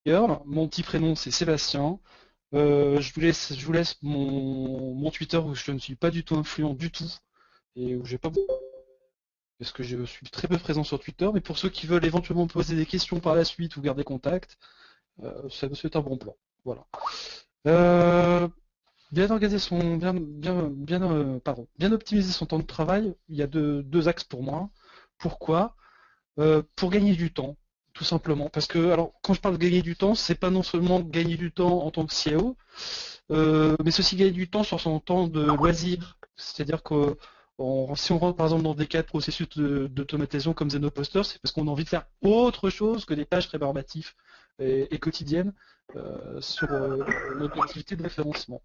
Mon petit prénom c'est Sébastien. Je vous laisse mon Twitter où je ne suis pas du tout influent du tout et où j'ai pas parce que je suis très peu présent sur Twitter. Mais pour ceux qui veulent éventuellement me poser des questions par la suite ou garder contact, c'est un bon plan. Voilà. Euh, bien organiser son, bien optimiser son temps de travail. Il y a deux axes pour moi. Pourquoi? Pour gagner du temps, tout simplement. Parce que, alors, quand je parle de gagner du temps, c'est pas non seulement gagner du temps en tant que CIO, mais c'est aussi gagner du temps sur son temps de loisir. C'est-à-dire que si on rentre par exemple dans des cas de processus d'automatisation comme Zenoposter, c'est parce qu'on a envie de faire autre chose que des tâches rébarbatives et quotidiennes sur notre activité de référencement.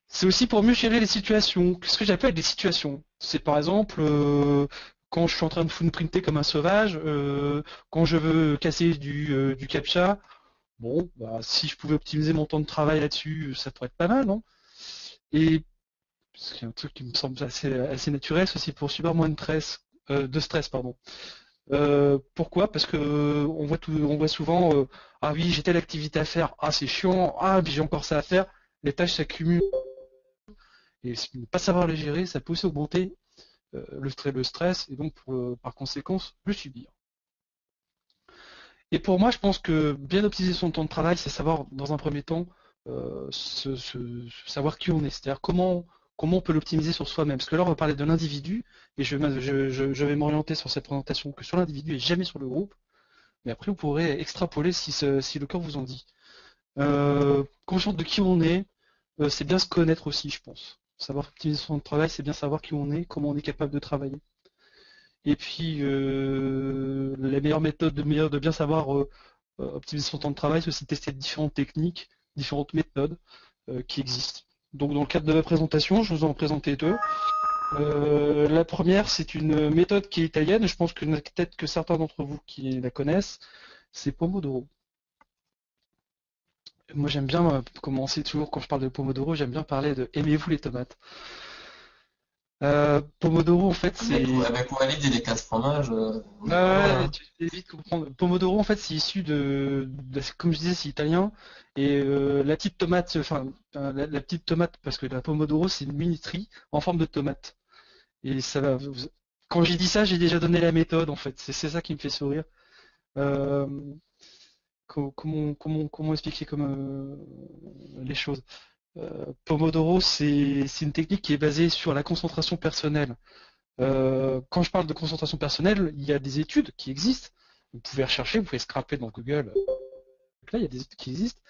C'est aussi pour mieux gérer les situations. Qu'est-ce que j'appelle des situations? C'est par exemple quand je suis en train de footprinter comme un sauvage, quand je veux casser du captcha. Bon, bah, si je pouvais optimiser mon temps de travail là-dessus, ça pourrait être pas mal, non? Et c'est un truc qui me semble assez naturel, c'est pour subir moins de stress, pardon. Pourquoi? Parce que on voit souvent, ah oui, j'ai telle activité à faire, ah c'est chiant, ah puis j'ai encore ça à faire. Les tâches s'accumulent et ne pas savoir les gérer, ça peut aussi augmenter le stress et donc par conséquence le subir. Et pour moi, je pense que bien optimiser son temps de travail, c'est savoir, dans un premier temps, savoir qui on est, c'est-à-dire comment on peut l'optimiser sur soi-même. Parce que là, on va parler de l'individu, et je vais m'orienter sur cette présentation que sur l'individu et jamais sur le groupe, mais après, vous pourrez extrapoler si le cœur vous en dit. Conscient de qui on est, c'est bien se connaître aussi, je pense. Savoir optimiser son temps de travail, c'est bien savoir qui on est, comment on est capable de travailler. Et puis, la meilleure méthode de bien savoir optimiser son temps de travail, c'est aussi de tester différentes techniques, différentes méthodes qui existent. Donc dans le cadre de ma présentation, je vous en présentais deux. La première, c'est une méthode qui est italienne, je pense que peut-être que certains d'entre vous qui la connaissent, c'est Pomodoro. Moi j'aime bien commencer toujours quand je parle de Pomodoro, j'aime bien parler de aimez-vous les tomates. Pomodoro en fait c'est Pour valider les quatre fromages, on est pas loin ouais, là. tu fais vite comprendre. Pomodoro, en fait, c'est issu comme je disais, c'est italien. Et la petite tomate, enfin, la petite tomate, parce que la Pomodoro, c'est une minuterie en forme de tomate. Et ça va. Quand j'ai dit ça, j'ai déjà donné la méthode, en fait. C'est ça qui me fait sourire. Euh, comment expliquer les choses? Pomodoro, c'est une technique qui est basée sur la concentration personnelle. Quand je parle de concentration personnelle, il y a des études qui existent. Vous pouvez rechercher, vous pouvez scraper dans Google. Là, il y a des études qui existent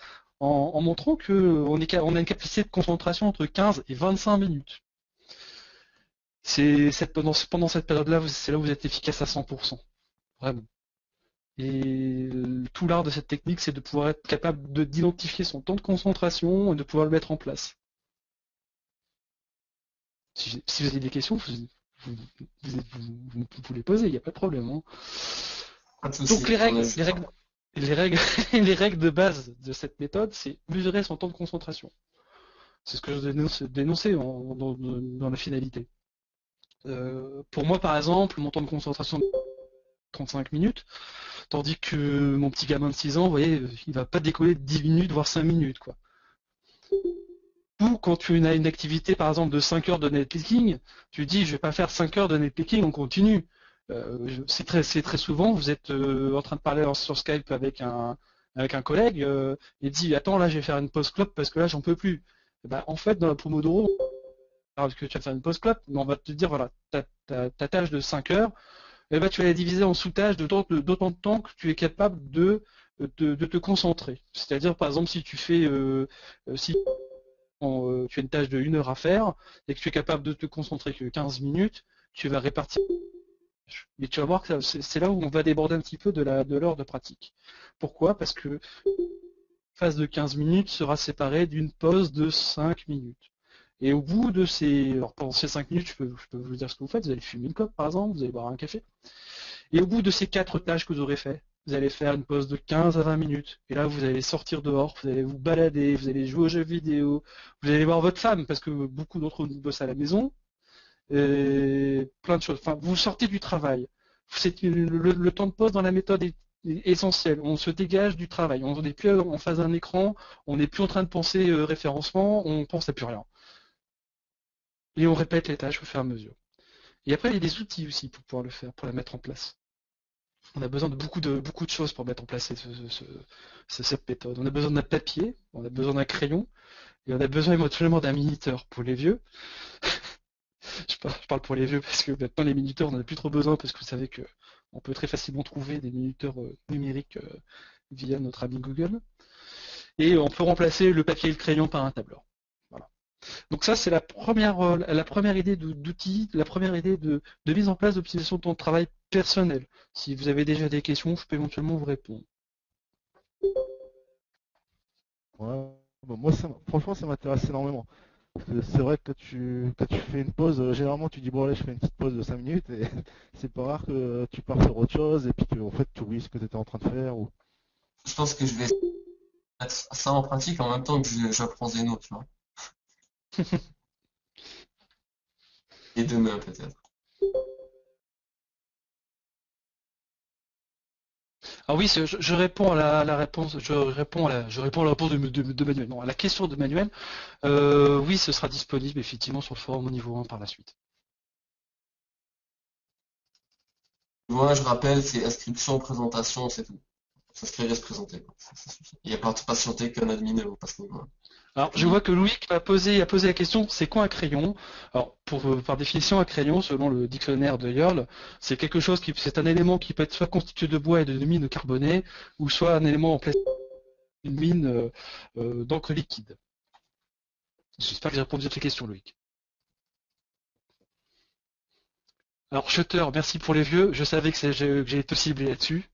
en montrant on a une capacité de concentration entre 15 et 25 minutes. Pendant cette période-là, c'est là où vous êtes efficace à 100%. Vraiment. Et tout l'art de cette technique, c'est de pouvoir être capable d'identifier son temps de concentration et de pouvoir le mettre en place. Si vous avez des questions, vous les posez, il n'y a pas de problème. Hein. Pas de Donc souci, on est juste là. les règles, les règles de base de cette méthode, c'est mesurer son temps de concentration. C'est ce que je dénonçais dans la finalité. Pour moi, par exemple, mon temps de concentration est 35 minutes, tandis que mon petit gamin de 6 ans, vous voyez, il va pas décoller de 10 minutes, voire 5 minutes, quoi. Ou quand tu as une activité, par exemple, de 5 heures de netpicking, tu dis, je vais pas faire 5 heures de netpicking, on continue. C'est très souvent, vous êtes en train de parler sur Skype avec un collègue, et dit, attends, là, je vais faire une pause clope parce que là, j'en peux plus. Et ben, en fait, dans la Pomodoro, alors que tu vas faire une pause clope, mais on va te dire, voilà, ta tâche de 5 heures, et ben, tu vas la diviser en sous-tâches d'autant de temps que tu es capable de te concentrer. C'est-à-dire, par exemple, si tu as une tâche de 1 heure à faire et que tu es capable de te concentrer que 15 minutes, tu vas répartir. Mais tu vas voir que c'est là où on va déborder un petit peu de l'heure de pratique. Pourquoi? Parce que la phase de 15 minutes sera séparée d'une pause de 5 minutes. Et au bout de alors pendant ces 5 minutes, je peux vous dire ce que vous faites, vous allez fumer une clope par exemple, vous allez boire un café. Et au bout de ces 4 tâches que vous aurez fait, vous allez faire une pause de 15 à 20 minutes. Et là, vous allez sortir dehors, vous allez vous balader, vous allez jouer aux jeux vidéo, vous allez voir votre femme, parce que beaucoup d'entre nous bossent à la maison, et plein de choses. Enfin, vous sortez du travail. Le temps de pause dans la méthode est essentiel. On se dégage du travail. On n'est plus en face d'un écran, on n'est plus en train de penser référencement, on pense à plus rien. Et on répète les tâches au fur et à mesure. Et après, il y a des outils aussi pour pouvoir le faire, pour la mettre en place. On a besoin de beaucoup de choses pour mettre en place cette méthode. On a besoin d'un papier, on a besoin d'un crayon, et on a besoin éventuellement d'un minuteur pour les vieux. Je parle pour les vieux parce que maintenant les minuteurs on n'en a plus trop besoin parce que vous savez que on peut très facilement trouver des minuteurs numériques via notre ami Google. Et on peut remplacer le papier et le crayon par un tableur. Voilà. Donc ça c'est la première idée d'outil, la première idée de mise en place d'optimisation de temps de travail personnel. Si vous avez déjà des questions, je peux éventuellement vous répondre. Ouais, bah, moi, franchement, ça m'intéresse énormément. C'est vrai que quand tu fais une pause, généralement tu dis bon allez je fais une petite pause de 5 minutes et c'est pas rare que tu pars sur autre chose et puis que en fait tu oublies ce que tu étais en train de faire ou. Je pense que je vais mettre ça en pratique en même temps que j'apprends Zeno, tu vois. Et demain peut-être. Ah oui, je réponds à la réponse, je réponds à la réponse de Manuel, non, à la question de Manuel. Oui, ce sera disponible effectivement sur le forum au niveau 1 par la suite. Moi, je rappelle, c'est inscription, présentation, c'est tout. S'inscrire et se présenter, quoi. Ça suffit. Il n'y a pas de patienter qu'un admin ou pas ce niveau. Alors, je vois que Louis a posé la question, c'est quoi un crayon? Alors, par définition, un crayon, selon le dictionnaire de Yearl, c'est quelque chose c'est un élément qui peut être soit constitué de bois et de mine carbonée, ou soit un élément en plastique, une mine d'encre liquide. J'espère que j'ai répondu à toutes les questions, Loïc. Alors, Shutter, merci pour les vieux. Je savais que j'ai été ciblé là-dessus.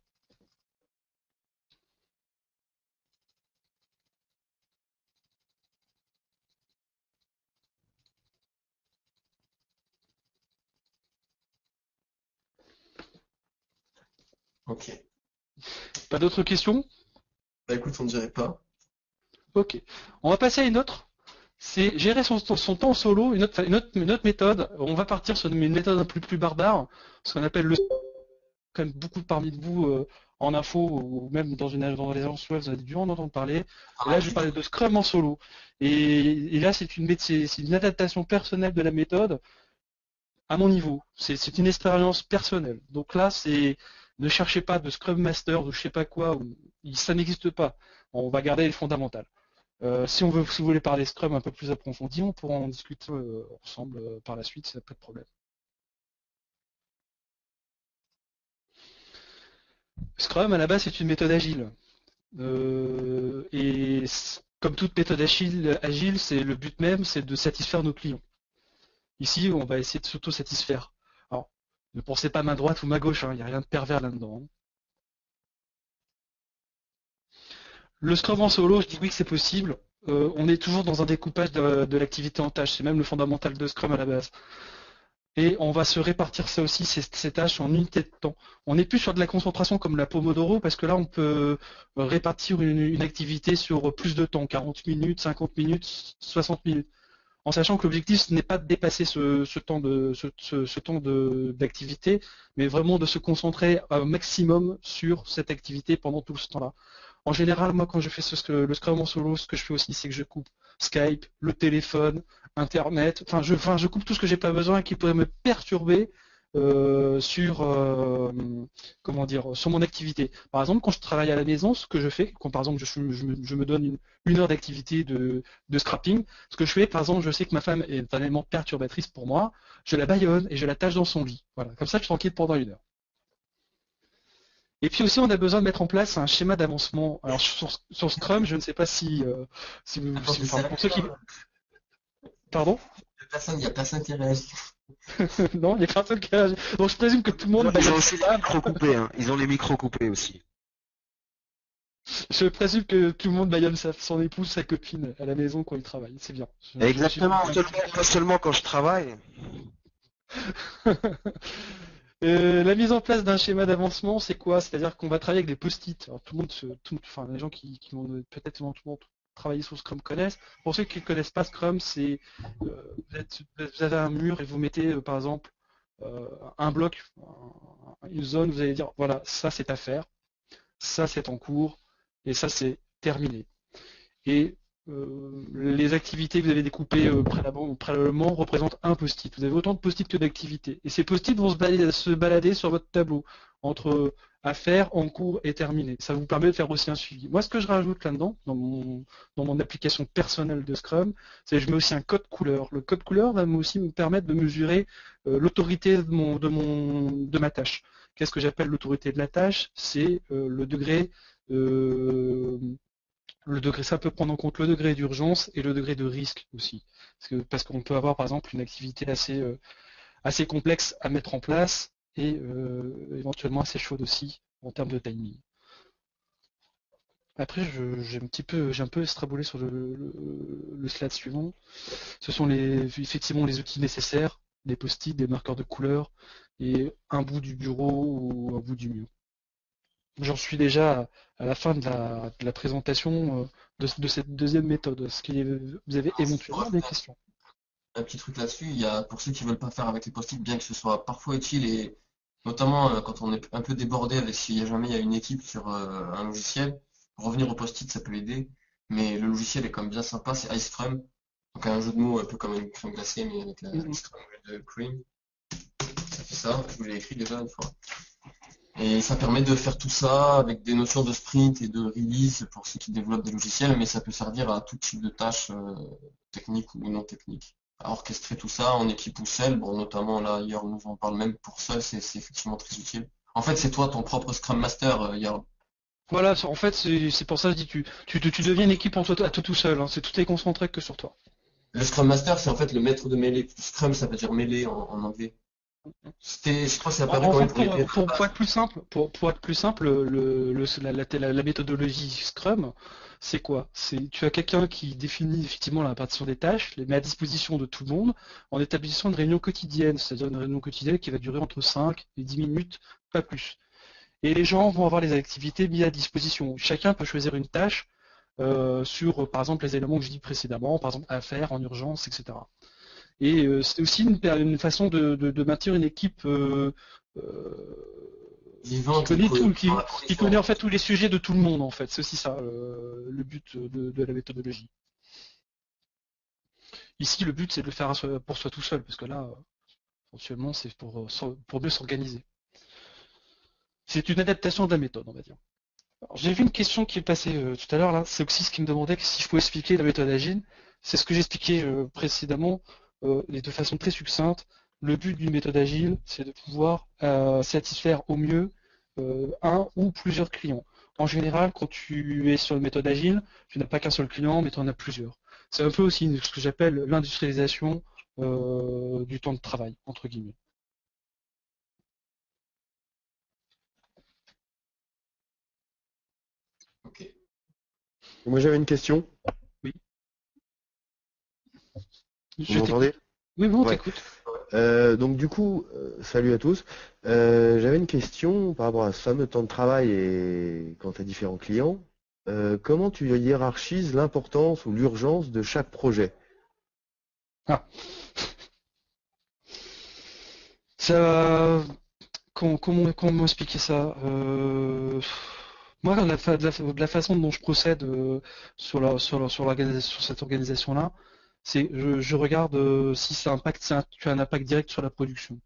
Ok. Pas d'autres questions? Bah écoute, on dirait pas. Ok. On va passer à une autre. C'est gérer son temps en solo, une autre méthode. On va partir sur une méthode un peu plus barbare, ce qu'on appelle le comme beaucoup parmi vous en info ou même dans les agences web, vous avez dû en entendre parler. Et là, je vais parler de Scrum en solo. Et là, c'est une adaptation personnelle de la méthode à mon niveau. C'est une expérience personnelle. Donc là, ne cherchez pas de Scrum Master ou je sais pas quoi, ça n'existe pas. On va garder les fondamentales. Si vous voulez parler Scrum un peu plus approfondi, on pourra en discuter ensemble par la suite, ça n'a pas de problème. Scrum, à la base, c'est une méthode agile. Et comme toute méthode agile, c'est le but même, c'est de satisfaire nos clients. Ici, on va essayer de s'auto-satisfaire. Alors, ne pensez pas main droite ou main gauche, il n'y a rien de pervers là-dedans. Le Scrum en solo, je dis oui que c'est possible. On est toujours dans un découpage de l'activité en tâches, c'est même le fondamental de Scrum à la base. Et on va se répartir ça aussi, ces tâches en unités de temps. On n'est plus sur de la concentration comme la Pomodoro, parce que là on peut répartir une activité sur plus de temps, 40 minutes, 50 minutes, 60 minutes. En sachant que l'objectif ce n'est pas de dépasser ce temps d'activité, mais vraiment de se concentrer un maximum sur cette activité pendant tout ce temps-là. En général, moi, quand je fais le Scrum en solo, ce que je fais aussi, c'est que je coupe Skype, le téléphone, Internet. Enfin, je coupe tout ce que j'ai pas besoin et qui pourrait me perturber sur sur mon activité. Par exemple, quand je travaille à la maison, ce que je fais, quand par exemple je me donne une heure d'activité de scrapping, ce que je fais, par exemple, je sais que ma femme est un élément perturbatrice pour moi, je la bâillonne et je la tâche dans son lit. Voilà, comme ça, je suis tranquille pendant une heure. Et puis aussi, on a besoin de mettre en place un schéma d'avancement. Alors sur Scrum, je ne sais pas si pour ceux qui. Pardon? Il n'y a personne qui réagit. Non, il n'y a personne qui réagit. Donc je présume que tout le monde. Ils ont aussi les micros coupés, hein. Ils ont les micros coupés aussi. Je présume que tout le monde baillonne son épouse, sa copine à la maison quand il travaille. C'est bien. Exactement, pas seulement quand je travaille. La mise en place d'un schéma d'avancement, c'est quoi? C'est-à-dire qu'on va travailler avec des post-it. Alors, tout le monde, enfin, les gens qui vont peut-être éventuellement travailler sur Scrum connaissent. Pour ceux qui ne connaissent pas Scrum, c'est vous avez un mur et vous mettez par exemple un bloc, une zone, vous allez dire voilà, ça c'est à faire. ça c'est en cours, et ça c'est terminé. Et les activités que vous avez découpées préalablement représentent un post-it. Vous avez autant de post-it que d'activités. Et ces post-it vont se balader sur votre tableau entre à faire, en cours et terminé. Ça vous permet de faire aussi un suivi. Moi, ce que je rajoute là-dedans, dans mon application personnelle de Scrum, c'est que je mets aussi un code couleur. Le code couleur va aussi me permettre de mesurer l'autorité de ma tâche. Qu'est-ce que j'appelle l'autorité de la tâche? C'est le degré ça peut prendre en compte le degré d'urgence et le degré de risque aussi. Parce qu'on peut avoir par exemple une activité assez complexe à mettre en place et éventuellement assez chaude aussi en termes de timing. Après, j'ai un peu estrabolé sur le slide suivant. Ce sont effectivement les outils nécessaires, des post-it, des marqueurs de couleur et un bout du bureau ou un bout du mur. J'en suis déjà à la fin de la présentation de cette deuxième méthode. Est-ce que vous avez éventuellement des questions? Un petit truc là-dessus, il y a pour ceux qui veulent pas faire avec les post-it, bien que ce soit parfois utile et notamment quand on est un peu débordé avec s'il y a une équipe sur un logiciel, revenir au post-it ça peut aider, mais le logiciel est quand même bien sympa, c'est Ice Scrum, donc un jeu de mots un peu comme une crème glacée mais avec la Ice Scrum de cream. Ça fait ça, je vous l'ai écrit déjà une fois. Et ça permet de faire tout ça avec des notions de sprint et de release pour ceux qui développent des logiciels, mais ça peut servir à tout type de tâches techniques ou non techniques. À orchestrer tout ça en équipe ou seul, bon notamment là York nous en parle même pour seul, c'est effectivement très utile. En fait c'est toi ton propre Scrum Master, York. Voilà, en fait c'est pour ça que je dis tu deviens une équipe à toi tout seul, hein, c'est tout est concentré que sur toi. Le Scrum Master c'est en fait le maître de mêlée. Scrum ça veut dire mêlée en anglais. Je crois que c'est apparu quand même pour être plus simple, pour être plus simple, la méthodologie Scrum, c'est quoi? Tu as quelqu'un qui définit effectivement la répartition des tâches, les met à disposition de tout le monde en établissant une réunion quotidienne, c'est-à-dire une réunion quotidienne qui va durer entre 5 et 10 minutes, pas plus. Et les gens vont avoir les activités mises à disposition. Chacun peut choisir une tâche sur, par exemple, les éléments que je dis précédemment, par exemple à faire, en urgence, etc. Et c'est aussi une façon de maintenir une équipe vivante qui connaît en fait tous les sujets de tout le monde en fait. C'est aussi ça le but de la méthodologie. Ici, le but c'est de le faire pour soi tout seul, parce que là, éventuellement, c'est pour mieux s'organiser. C'est une adaptation de la méthode, on va dire. J'ai vu une question qui est passée tout à l'heure là. C'est aussi ce qui me demandait si je pouvais expliquer la méthode agile. C'est ce que j'expliquais précédemment. Et de façon très succincte, le but d'une méthode agile, c'est de pouvoir satisfaire au mieux un ou plusieurs clients. En général, quand tu es sur une méthode agile, tu n'as pas qu'un seul client, mais tu en as plusieurs. C'est un peu aussi ce que j'appelle l'industrialisation du temps de travail, entre guillemets. Ok. Moi j'avais une question. Oui. Vous m'entendez? Oui, on Ouais. t'écoute. Donc du coup, salut à tous. J'avais une question par rapport à ce fameux temps de travail et quand tu as différents clients. Comment tu hiérarchises l'importance ou l'urgence de chaque projet? Ah. Ça, comment expliquer ça? Moi, de la façon dont je procède sur cette organisation-là, c'est je regarde si tu as un impact direct sur la production.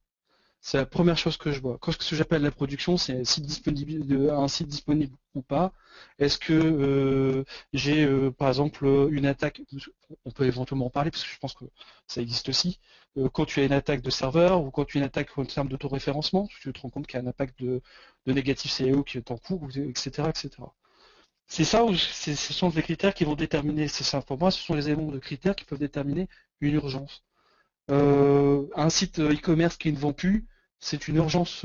C'est la première chose que je vois. Ce que j'appelle la production, c'est un site disponible ou pas. Est-ce que j'ai par exemple une attaque, on peut éventuellement en parler parce que je pense que ça existe aussi, quand tu as une attaque de serveur ou quand tu as une attaque en termes d'autoréférencement, tu te rends compte qu'il y a un impact de négatif CAO qui est en cours, etc. etc. C'est ça où ce sont les critères qui vont déterminer, c'est ça pour moi, ce sont les éléments de critères qui peuvent déterminer une urgence. Un site e-commerce qui ne vend plus, c'est une urgence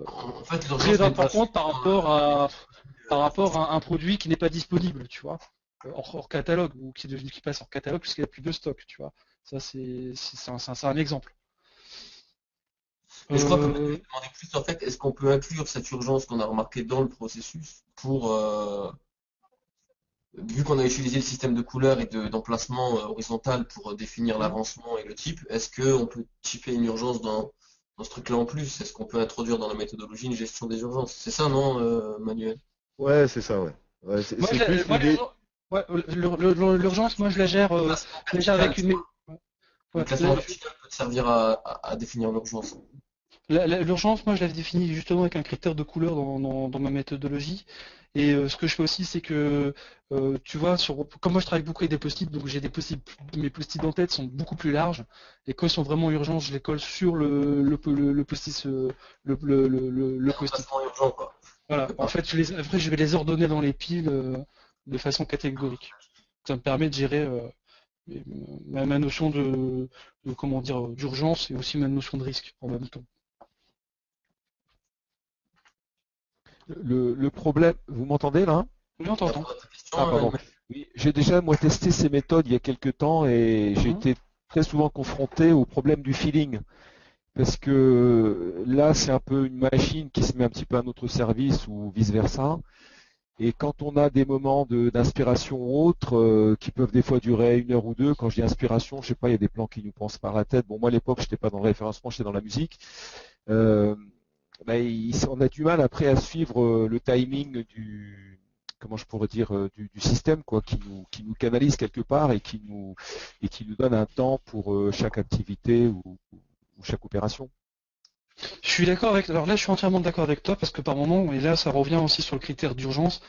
En fait, très importante par rapport à un produit qui n'est pas disponible, tu vois, hors catalogue, ou qui passe hors catalogue puisqu'il n'y a plus de stock, tu vois. Ça, c'est un exemple. Mais je crois que demander plus, en fait, est-ce qu'on peut inclure cette urgence qu'on a remarquée dans le processus pour, vu qu'on a utilisé le système de couleurs et d'emplacement horizontal pour définir l'avancement et le type, est-ce qu'on peut typer une urgence dans dans ce truc-là en plus, est-ce qu'on peut introduire dans la méthodologie une gestion des urgences? C'est ça, non, Manuel? Ouais, c'est ça, ouais. Ouais, Moi, c'est plus moi, l'idée. ouais, l'urgence, moi, je la gère avec une. Le Ouais, classement vertical peut te servir à définir l'urgence. l'urgence, moi, je l'avais définie justement avec un critère de couleur dans ma méthodologie. Et ce que je fais aussi, c'est que, tu vois, comme moi je travaille beaucoup avec des post-it, donc j'ai des post-it, mes post-it en tête sont beaucoup plus larges. Et quand ils sont vraiment urgents, je les colle sur le post-it, le Un post-it. classement urgent, quoi. Voilà. Quelque En part. fait, après, je vais les ordonner dans les piles de façon catégorique. Ça me permet de gérer ma notion comment dire, d'urgence et aussi ma notion de risque en même temps. Le problème, vous m'entendez là? Oui, on t'entend. Ta question, Ah, pardon. Manuel? Oui, j'ai déjà moi testé ces méthodes il y a quelques temps et j'ai Mhm. été très souvent confronté au problème du feeling. Parce que là, c'est un peu une machine qui se met un petit peu à notre service ou vice-versa. Et quand on a des moments d'inspiration ou autres, qui peuvent des fois durer 1 heure ou deux, quand je dis inspiration, je sais pas, il y a des plans qui nous passent par la tête. Bon, moi à l'époque, j'étais pas dans le référencement, j'étais dans la musique. Euh, on a du mal après à suivre le timing comment je pourrais dire, du système, quoi, qui nous canalise quelque part et qui nous donne un temps pour chaque activité ou chaque opération. Je suis d'accord avec. Alors là, je suis entièrement d'accord avec toi parce que par moment, et là, ça revient aussi sur le critère d'urgence.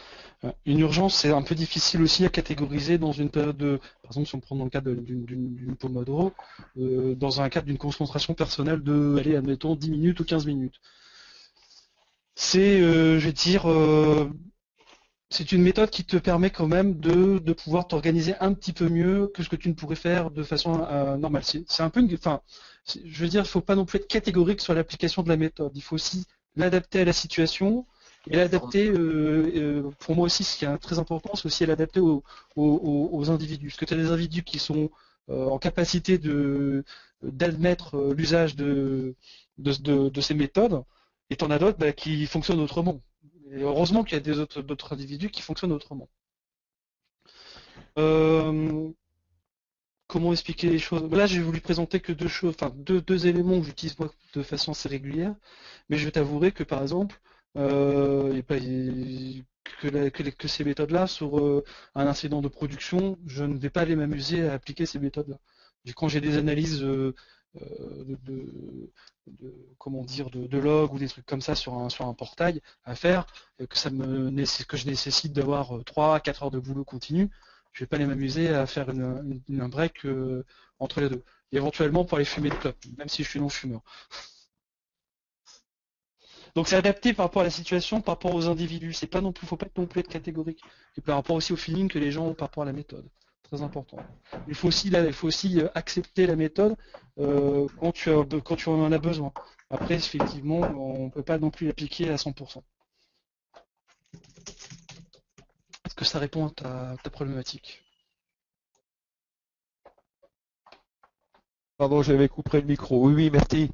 Une urgence, c'est un peu difficile aussi à catégoriser dans une période de. Par exemple, si on prend dans le cadre d'une Pomodoro, dans un cadre d'une concentration personnelle de, allez, admettons, 10 minutes ou 15 minutes. C'est, je vais dire, c'est une méthode qui te permet quand même de pouvoir t'organiser un petit peu mieux que ce que tu ne pourrais faire de façon normale. C'est un peu enfin, je veux dire, il faut pas non plus être catégorique sur l'application de la méthode. Il faut aussi l'adapter à la situation et l'adapter, pour moi aussi, ce qui est très important, c'est aussi l'adapter aux individus. Parce que tu as des individus qui sont en capacité d'admettre l'usage de ces méthodes, et tu en as d'autres qui fonctionnent autrement. Et heureusement qu'il y a d'autres individus qui fonctionnent autrement. Euh, comment expliquer les choses? Là, j'ai voulu présenter que deux choses, enfin deux éléments que j'utilise moi de façon assez régulière, mais je t'avouerai que par exemple, que ces méthodes-là, sur un incident de production, je ne vais pas aller m'amuser à appliquer ces méthodes-là. Quand j'ai des analyses comment dire, de log ou des trucs comme ça sur un portail à faire, que je nécessite d'avoir 3-4 heures de boulot continu, je vais pas aller m'amuser à faire un break entre les deux. Et éventuellement pour aller fumer de clope, même si je suis non-fumeur. Donc c'est adapté par rapport à la situation, par rapport aux individus. C'est pas non plus, faut pas non plus être catégorique. Et par rapport aussi au feeling que les gens ont par rapport à la méthode. Très important. Il faut aussi accepter la méthode quand tu en as besoin. Après, effectivement, on ne peut pas non plus l'appliquer à 100%. Est-ce que ça répond à ta problématique? Pardon, j'avais coupé le micro. Oui, oui, merci.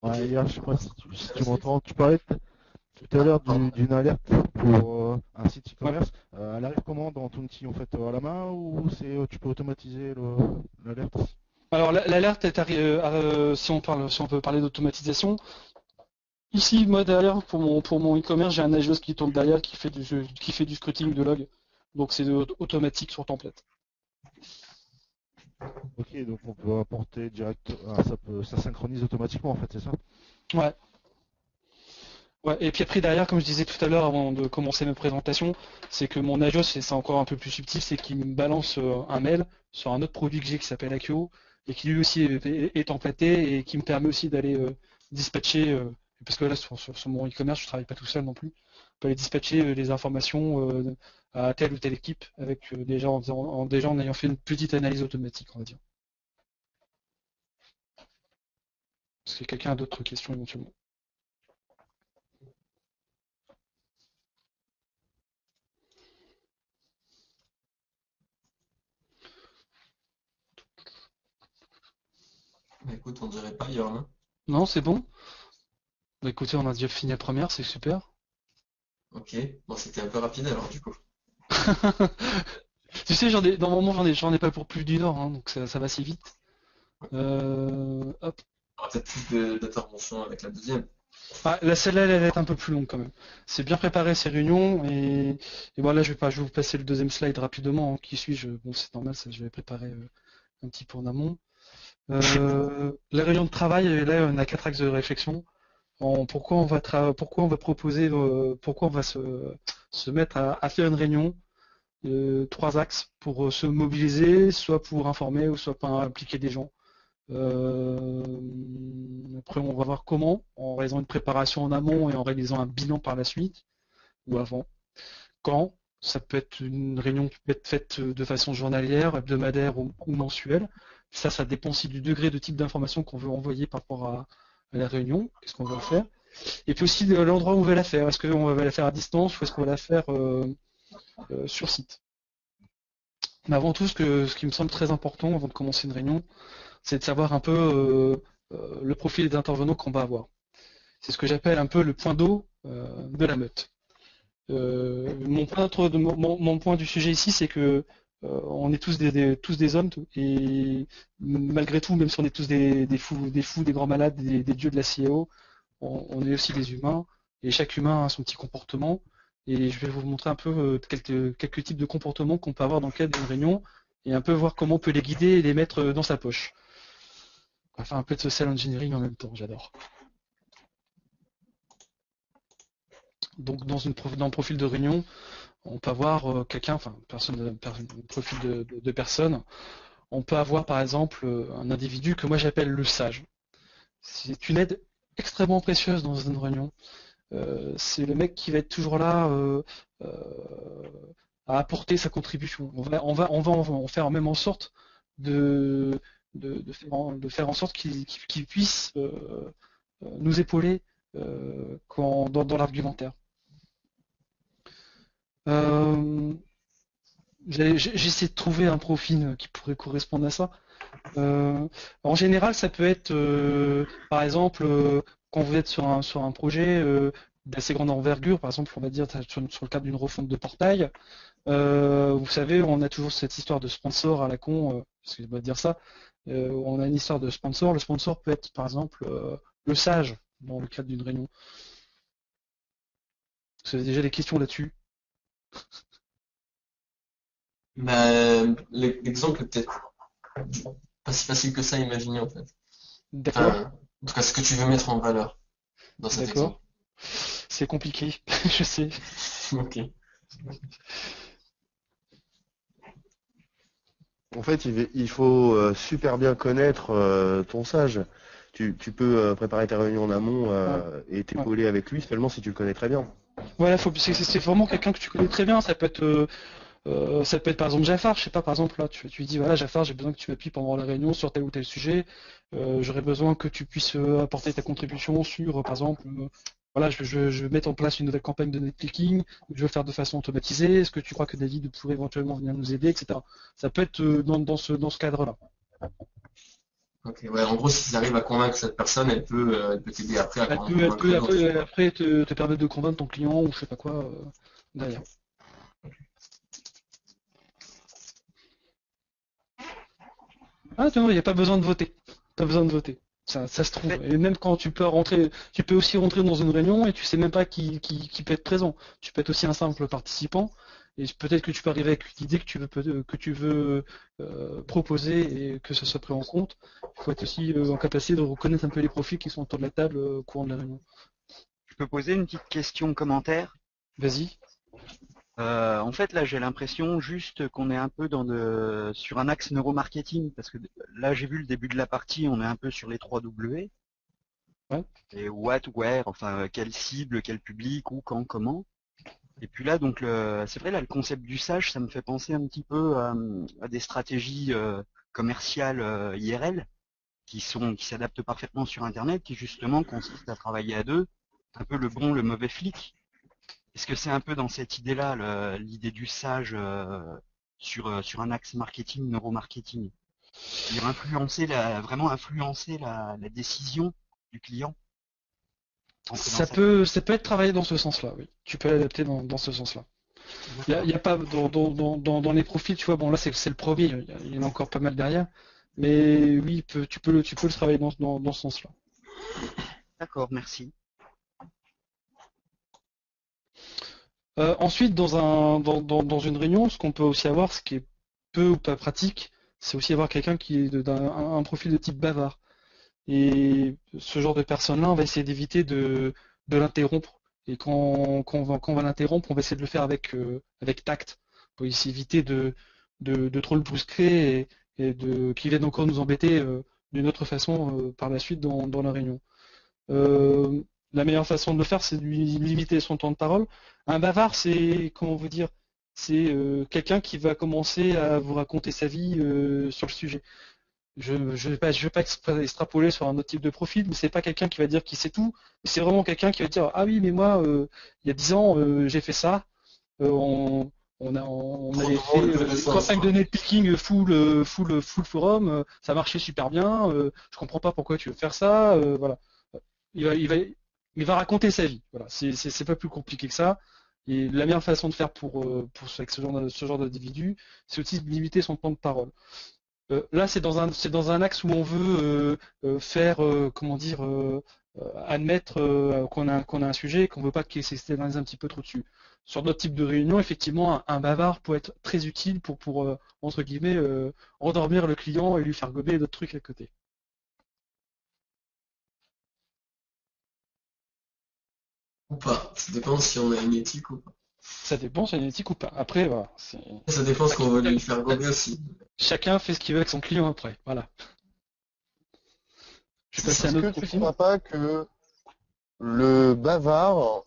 Ouais, hier, je sais pas si tu m'entends. Tu parlais tout à l'heure d'une alerte pour un site e-commerce. Elle arrive comment dans ton outil en fait à la main ou tu peux automatiser l'alerte? Alors l'alerte est si on peut parler d'automatisation. Ici, moi derrière, pour mon e-commerce, j'ai un Nagios qui tourne derrière qui fait du scruting de log. Donc c'est automatique sur template. Ok, donc on peut apporter direct. Ça synchronise automatiquement en fait, c'est ça? Ouais. Ouais, et puis après derrière, comme je disais tout à l'heure avant de commencer ma présentation, c'est que mon Nagios, c'est encore un peu plus subtil, c'est qu'il me balance un mail sur un autre produit que j'ai qui s'appelle Akio et qui lui aussi est templaté et qui me permet aussi d'aller dispatcher, parce que là sur mon e-commerce, je travaille pas tout seul non plus, je peux aller dispatcher les informations à telle ou telle équipe avec déjà en ayant fait une petite analyse automatique, on va dire. Est-ce que quelqu'un a d'autres questions éventuellement? Écoute, on dirait pas, Yoram. Non, c'est bon? Bah, écoutez, on a déjà fini la première, c'est super. Ok, bon, c'était un peu rapide alors du coup. Tu sais, normalement, j'en ai pas pour plus d'une heure, hein, donc ça va si vite. Hop. Il y aura peut-être plus d'interventions avec la deuxième. Ah, celle-là, elle va être un peu plus longue quand même. C'est bien préparé ces réunions et voilà, je vais vous passer le deuxième slide rapidement. Hein, qui suis-je? Bon, c'est normal, ça, je vais préparer un petit peu en amont. La réunion de travail, là, on a 4 axes de réflexion. Pourquoi on va proposer, pourquoi on va se mettre à faire une réunion. 3 axes pour se mobiliser, soit pour informer ou soit pour impliquer des gens. Après, on va voir comment, en réalisant une préparation en amont et en réalisant un bilan par la suite, ou avant. Quand, ça peut être une réunion qui peut être faite de façon journalière, hebdomadaire ou mensuelle. Ça dépend aussi du degré de type d'information qu'on veut envoyer par rapport à la réunion, qu'est-ce qu'on va faire. Et puis aussi l'endroit où on va la faire. Est-ce qu'on va la faire à distance ou est-ce qu'on va la faire sur site? Mais avant tout, ce qui me semble très important avant de commencer une réunion, c'est de savoir un peu le profil des intervenants qu'on va avoir. C'est ce que j'appelle un peu le point d'eau de la meute. Mon point du sujet ici, c'est que on est tous des hommes, et malgré tout, même si on est tous des fous, des grands malades, des dieux de la CEO, on est aussi des humains, et chaque humain a son petit comportement. Et je vais vous montrer un peu quelques types de comportements qu'on peut avoir dans le cadre d'une réunion, et un peu voir comment on peut les guider et les mettre dans sa poche. On va faire un peu de social engineering en même temps, j'adore. Donc dans le profil de réunion, on peut avoir quelqu'un, enfin profil de personne. On peut avoir par exemple un individu que moi j'appelle le sage. C'est une aide extrêmement précieuse dans une réunion. C'est le mec qui va être toujours là à apporter sa contribution. On va en faire même en sorte de faire en sorte qu'il puisse nous épauler dans l'argumentaire. J'essaie de trouver un profil qui pourrait correspondre à ça. En général, ça peut être, par exemple, quand vous êtes sur un projet d'assez grande envergure, par exemple, on va dire sur le cadre d'une refonte de portail, vous savez, on a toujours cette histoire de sponsor à la con, excusez-moi de dire ça, on a une histoire de sponsor. Le sponsor peut être, par exemple, le sage dans le cadre d'une réunion. Vous avez déjà des questions là-dessus? L'exemple est peut-être pas si facile que ça à imaginer en fait. D'accord. En tout cas, ce que tu veux mettre en valeur dans cet exemple. D'accord. C'est compliqué, je sais. Ok. En fait, il faut super bien connaître ton sage. Tu peux préparer ta réunion en amont et t'épauler avec lui seulement si tu le connais très bien. Voilà, c'est vraiment quelqu'un que tu connais très bien. Ça peut être par exemple Jafar, je sais pas, par exemple là, tu lui dis voilà Jafar, j'ai besoin que tu m'appuies pendant la réunion sur tel ou tel sujet. J'aurais besoin que tu puisses apporter ta contribution sur, par exemple, voilà, je veux mettre en place une nouvelle campagne de netclicking, je veux faire de façon automatisée. Est-ce que tu crois que David pourrait éventuellement venir nous aider, etc. Ça peut être dans ce cadre-là. Ok, ouais, en gros, s'ils arrivent à convaincre cette personne, elle peut t'aider après à Elle convaincre peut l'autre. après te permettre de convaincre ton client ou je sais pas quoi derrière. Ah non, il n'y a pas besoin de voter. Pas besoin de voter. Ça se trouve. Et même quand tu peux aussi rentrer dans une réunion et tu sais même pas qui peut être présent. Tu peux être aussi un simple participant. Et peut-être que tu peux arriver avec une idée que tu veux proposer et que ça soit pris en compte. Il faut être aussi en capacité de reconnaître un peu les profils qui sont autour de la table au courant de la réunion. Je peux poser une petite question commentaire? Vas-y. En fait, là, j'ai l'impression juste qu'on est un peu sur un axe neuromarketing, parce que là, j'ai vu le début de la partie, on est un peu sur les 3 W. Ouais. Et what, where, enfin, quelle cible, quel public, où, quand, comment. Et puis là, donc, c'est vrai, là, le concept du sage, ça me fait penser un petit peu à des stratégies commerciales IRL qui s'adaptent parfaitement sur Internet, qui justement consistent à travailler à deux, un peu le bon, le mauvais flic. Est-ce que c'est un peu dans cette idée-là, l'idée du sage sur un axe marketing, neuromarketing? Vraiment influencer la décision du client? Ça peut être travaillé dans ce sens-là, oui. Tu peux l'adapter dans ce sens-là. Il y a pas dans les profils, tu vois, bon là c'est le premier, il y en a encore pas mal derrière, mais oui, tu peux le travailler dans ce sens-là. D'accord, merci. Ensuite, dans une réunion, ce qu'on peut aussi avoir, ce qui est peu ou pas pratique, c'est aussi avoir quelqu'un qui est d'un un profil de type bavard. Et ce genre de personne-là, on va essayer d'éviter de l'interrompre. Et quand on va l'interrompre, on va essayer de le faire avec tact, pour essayer d'éviter de trop le brusquer qu'il vienne encore nous embêter d'une autre façon par la suite dans la réunion. Euh, la meilleure façon de le faire, c'est de lui limiter son temps de parole. Un bavard, c'est, comment vous dire, c'est quelqu'un qui va commencer à vous raconter sa vie sur le sujet. Je vais pas extrapoler sur un autre type de profil, mais c'est pas quelqu'un qui va dire qu'il sait tout, c'est vraiment quelqu'un qui va dire ah oui mais moi il y a 10 ans j'ai fait ça, on, on Trop avait fait drôle, une connaissance, campagne quoi. de netpicking full forum, ça marchait super bien, je comprends pas pourquoi tu veux faire ça, voilà. Il va, il va, il va raconter sa vie, voilà. C'est pas plus compliqué que ça. Et la meilleure façon de faire avec ce genre d'individu, c'est aussi de limiter son temps de parole. Là, c'est dans un axe où on veut faire, comment dire, admettre qu'on a un sujet et qu'on veut pas qu'il s'éternise un petit peu trop dessus. Sur d'autres types de réunions, effectivement, un bavard peut être très utile pour entre guillemets, endormir le client et lui faire gober d'autres trucs à côté. Ou pas. Ça dépend si on a une éthique ou pas. Ça dépend si on est éthique ou pas. Après, voilà, Ça dépend ce qu'on veut lui faire gober aussi. chacun fait ce qu'il veut avec son client après. Voilà. Je vais passer à un Est-ce autre que tu ne profil. crois pas que le bavard,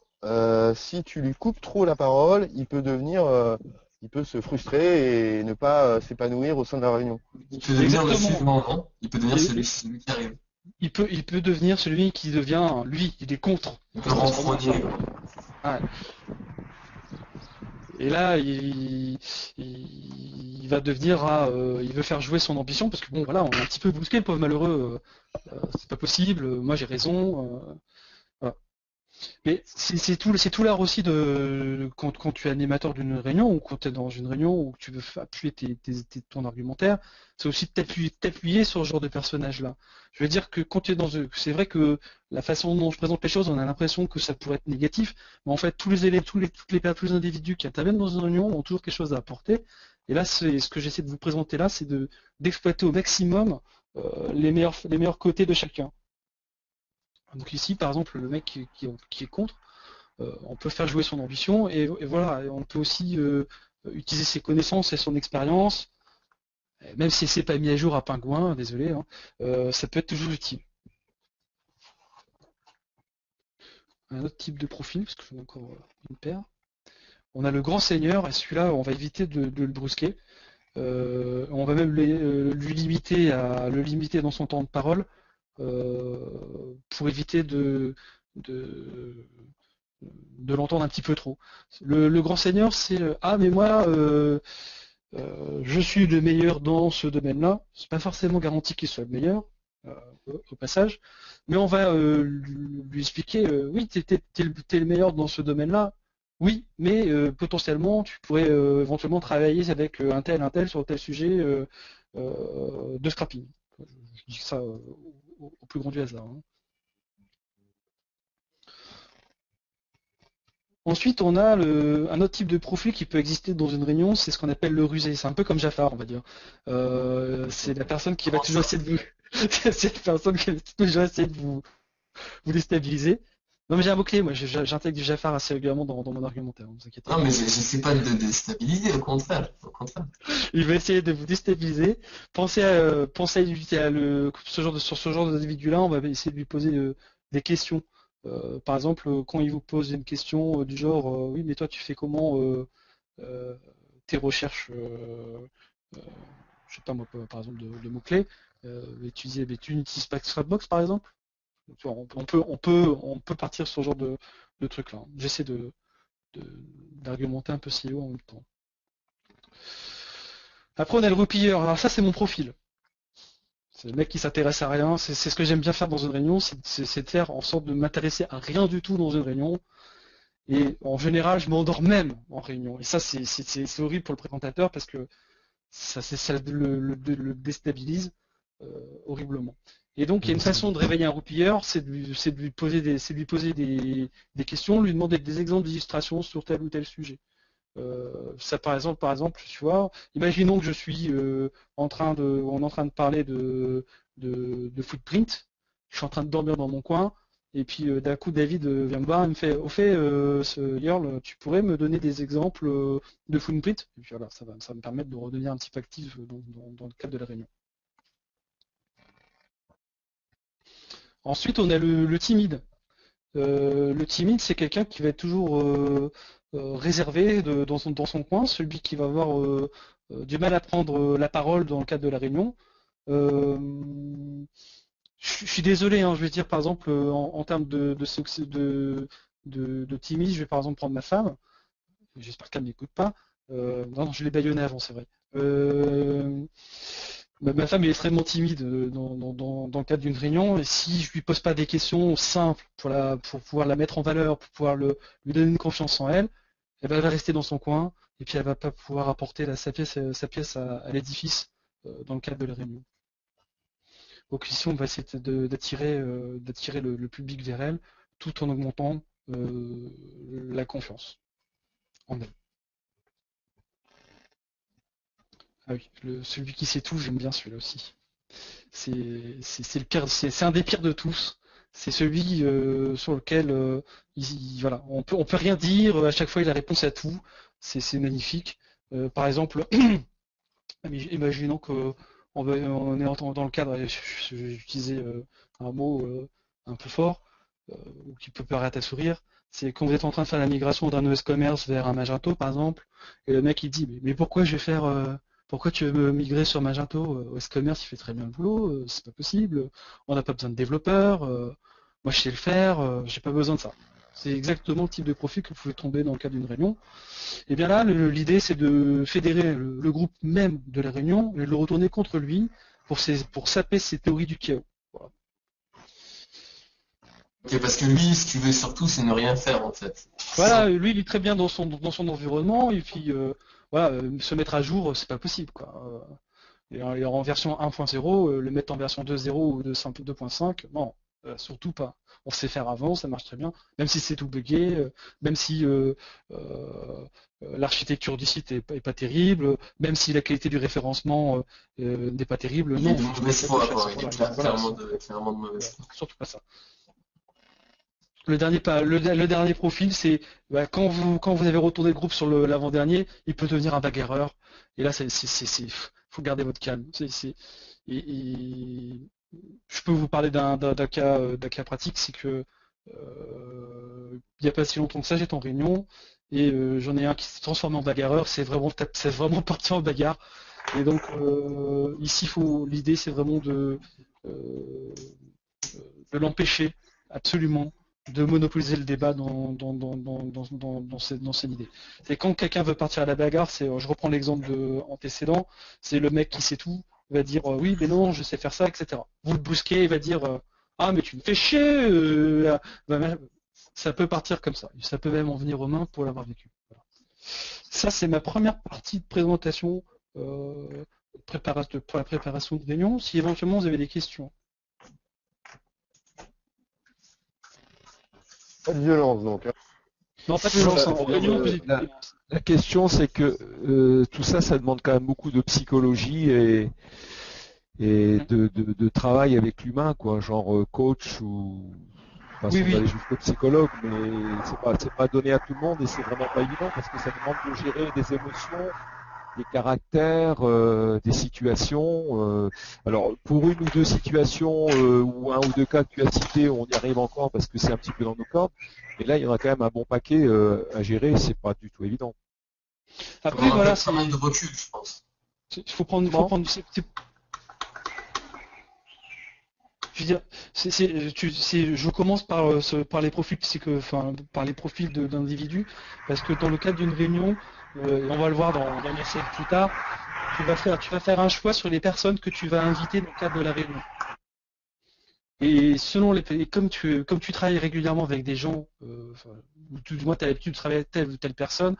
si tu lui coupes trop la parole, il peut se frustrer et ne pas s'épanouir au sein de la réunion. Il peut devenir le Exactement. suivant, non? Il peut devenir Et- celui qui arrive. il peut devenir celui qui devient, lui, il est contre. Il peut renfrogner. Ouais. Et là, il va devenir, il veut faire jouer son ambition parce que bon, voilà, on a un petit peu brusqué le pauvre malheureux. C'est pas possible. Moi, j'ai raison. Voilà. Mais c'est tout l'art aussi quand tu es animateur d'une réunion ou quand tu es dans une réunion où tu veux appuyer ton argumentaire, c'est aussi de t'appuyer sur ce genre de personnage-là. Je veux dire que quand tu es c'est vrai que la façon dont je présente les choses, on a l'impression que ça pourrait être négatif, mais en fait tous les élèves, tous les individus qui interviennent dans une réunion ont toujours quelque chose à apporter. Et là, c'est ce que j'essaie de vous présenter là, c'est d'exploiter au maximum les meilleurs côtés de chacun. Donc ici, par exemple, le mec qui est contre, on peut faire jouer son ambition et voilà, et on peut aussi utiliser ses connaissances et son expérience, même si c'est pas mis à jour à Pingouin, désolé, hein, ça peut être toujours utile. Un autre type de profil, parce que j'en ai encore une paire. On a le grand seigneur, et celui-là, on va éviter de le brusquer. On va même lui limiter le limiter dans son temps de parole pour éviter de l'entendre un petit peu trop. Le grand seigneur, c'est ah mais moi je suis le meilleur dans ce domaine-là. C'est pas forcément garanti qu'il soit le meilleur euh, au passage, mais on va lui expliquer oui t'es le meilleur dans ce domaine-là. Oui, mais potentiellement tu pourrais éventuellement travailler avec un tel sur tel sujet de scrapping. Je dis ça au plus grand du hasard. Hein. Ensuite, on a un autre type de profil qui peut exister dans une réunion, c'est ce qu'on appelle le rusé. C'est un peu comme Jafar, on va dire. C'est la personne qui va toujours essayer de vous, c'est la personne qui va toujours essayer de vous déstabiliser. Non, mais j'ai un mot-clé, moi, j'intègre du Jafar assez régulièrement dans mon argumentaire, ne vous inquiétez Non, pas. mais j'essaie pas de déstabiliser, au contraire. Au contraire. Il va essayer de vous déstabiliser. Pensez à éviter sur ce genre d'individu-là, on va essayer de lui poser des questions. Par exemple, quand il vous pose une question du genre oui, mais toi tu fais comment tes recherches, je sais pas moi, par exemple de mots-clés, mais tu n'utilises pas Scrapbox par exemple? Tu vois, on peut partir sur ce genre de truc-là. J'essaie d'argumenter un peu si haut en même temps. Après, on a le replieur. Alors ça, c'est mon profil. C'est le mec qui s'intéresse à rien. C'est ce que j'aime bien faire dans une réunion, c'est de faire en sorte de m'intéresser à rien du tout dans une réunion Et en général, je m'endors même en réunion. Et ça, c'est horrible pour le présentateur parce que ça le déstabilise horriblement. Et donc, il y a une façon de réveiller un roupilleur, c'est de lui poser des questions, lui demander des exemples d'illustrations sur tel ou tel sujet. Ça, par exemple, tu vois, imaginons que je suis on est en train de parler de footprint, je suis en train de dormir dans mon coin, et puis d'un coup David vient me voir et me fait, au fait, Yerl, tu pourrais me donner des exemples de footprint? Et puis voilà, ça va me permettre de redevenir un petit peu actif dans le cadre de la réunion. Ensuite, on a le timide. Le timide, c'est quelqu'un qui va être toujours réservé dans son coin, celui qui va avoir du mal à prendre la parole dans le cadre de la réunion. Je suis désolé, hein, je vais dire par exemple en termes de timide, je vais par exemple prendre ma femme. J'espère qu'elle ne m'écoute pas. Non, je l'ai bâillonnée avant, c'est vrai. Ma femme est extrêmement timide dans le cadre d'une réunion, et si je lui pose pas des questions simples pour pouvoir la mettre en valeur, pour pouvoir lui donner une confiance en elle, elle va rester dans son coin, et puis elle va pas pouvoir apporter sa pièce à l'édifice dans le cadre de la réunion. Donc ici, on va essayer d'attirer le public vers elle, tout en augmentant la confiance en elle. Ah oui, celui qui sait tout, j'aime bien celui-là aussi. C'est le pire, c'est un des pires de tous. C'est celui sur lequel voilà, on peut rien dire. À chaque fois, il a réponse à tout. C'est magnifique. Par exemple, imaginons que on est dans le cadre. J'utilisais un mot un peu fort ou qui peut paraître à sourire. C'est quand vous êtes en train de faire la migration d'un ES Commerce vers un Magento, par exemple, et le mec il dit mais pourquoi je vais faire pourquoi tu veux me migrer sur Magento? OS Commerce, il fait très bien le boulot, c'est pas possible, on n'a pas besoin de développeurs, moi je sais le faire, j'ai pas besoin de ça. C'est exactement le type de profil que vous pouvez tomber dans le cadre d'une réunion. Et bien là, l'idée c'est de fédérer le groupe même de la réunion et de le retourner contre lui pour saper ses théories du chaos. Voilà. Ok, parce que lui, ce qu'il veut surtout, c'est ne rien faire en fait. Voilà, lui il est très bien dans son environnement, et puis voilà, se mettre à jour, c'est pas possible, quoi. Et en version 1.0, le mettre en version 2.0 ou 2.5, non, surtout pas. On sait faire avant, ça marche très bien, même si c'est tout buggé, même si l'architecture du site est pas terrible, même si la qualité du référencement n'est pas terrible, Il non. est de mauvaise foi, quoi. Il est Voilà, clairement de mauvaise foi. surtout pas ça. Le dernier profil, c'est quand vous avez retourné le groupe sur l'avant-dernier, il peut devenir un bagarreur. Et là, faut garder votre calme. Et je peux vous parler d'un cas pratique, c'est que il n'y a pas si longtemps que ça, j'étais en réunion et j'en ai un qui s'est transformé en bagarreur. C'est vraiment parti en bagarre. Et donc ici, l'idée, c'est vraiment de l'empêcher absolument de monopoliser le débat dans cette idée. C'est quand quelqu'un veut partir à la bagarre, je reprends l'exemple antécédent, c'est le mec qui sait tout, va dire oui, mais non, je sais faire ça, etc. Vous le brusquez, il va dire ah, mais tu me fais chier, ça peut partir comme ça. Ça peut même en venir aux mains pour l'avoir vécu. Voilà. Ça, c'est ma première partie de présentation pour la préparation de réunion. Si éventuellement vous avez des questions. Pas de violence donc. Hein. Non, pas de violence. La question, c'est que tout ça, ça demande quand même beaucoup de psychologie et de travail avec l'humain, quoi, genre coach ou pas sans aller jusqu'au psychologue, mais c'est pas donné à tout le monde et c'est vraiment pas évident parce que ça demande de gérer des émotions, des caractères, des situations. Alors pour une ou deux situations ou un ou deux cas que tu as cités, on y arrive encore parce que c'est un petit peu dans nos cordes. Mais là, il y en a quand même un bon paquet à gérer, c'est pas du tout évident. Après, voilà, c'est un de recul, je pense. Il faut prendre. Je veux dire, je commence par les profils par les profils d'individus, parce que dans le cadre d'une réunion, on va le voir dans les séries plus tard, tu vas faire un choix sur les personnes que tu vas inviter dans le cadre de la réunion. Et selon et comme tu travailles régulièrement avec des gens, ou tout du moins tu as l'habitude de travailler avec telle ou telle personne,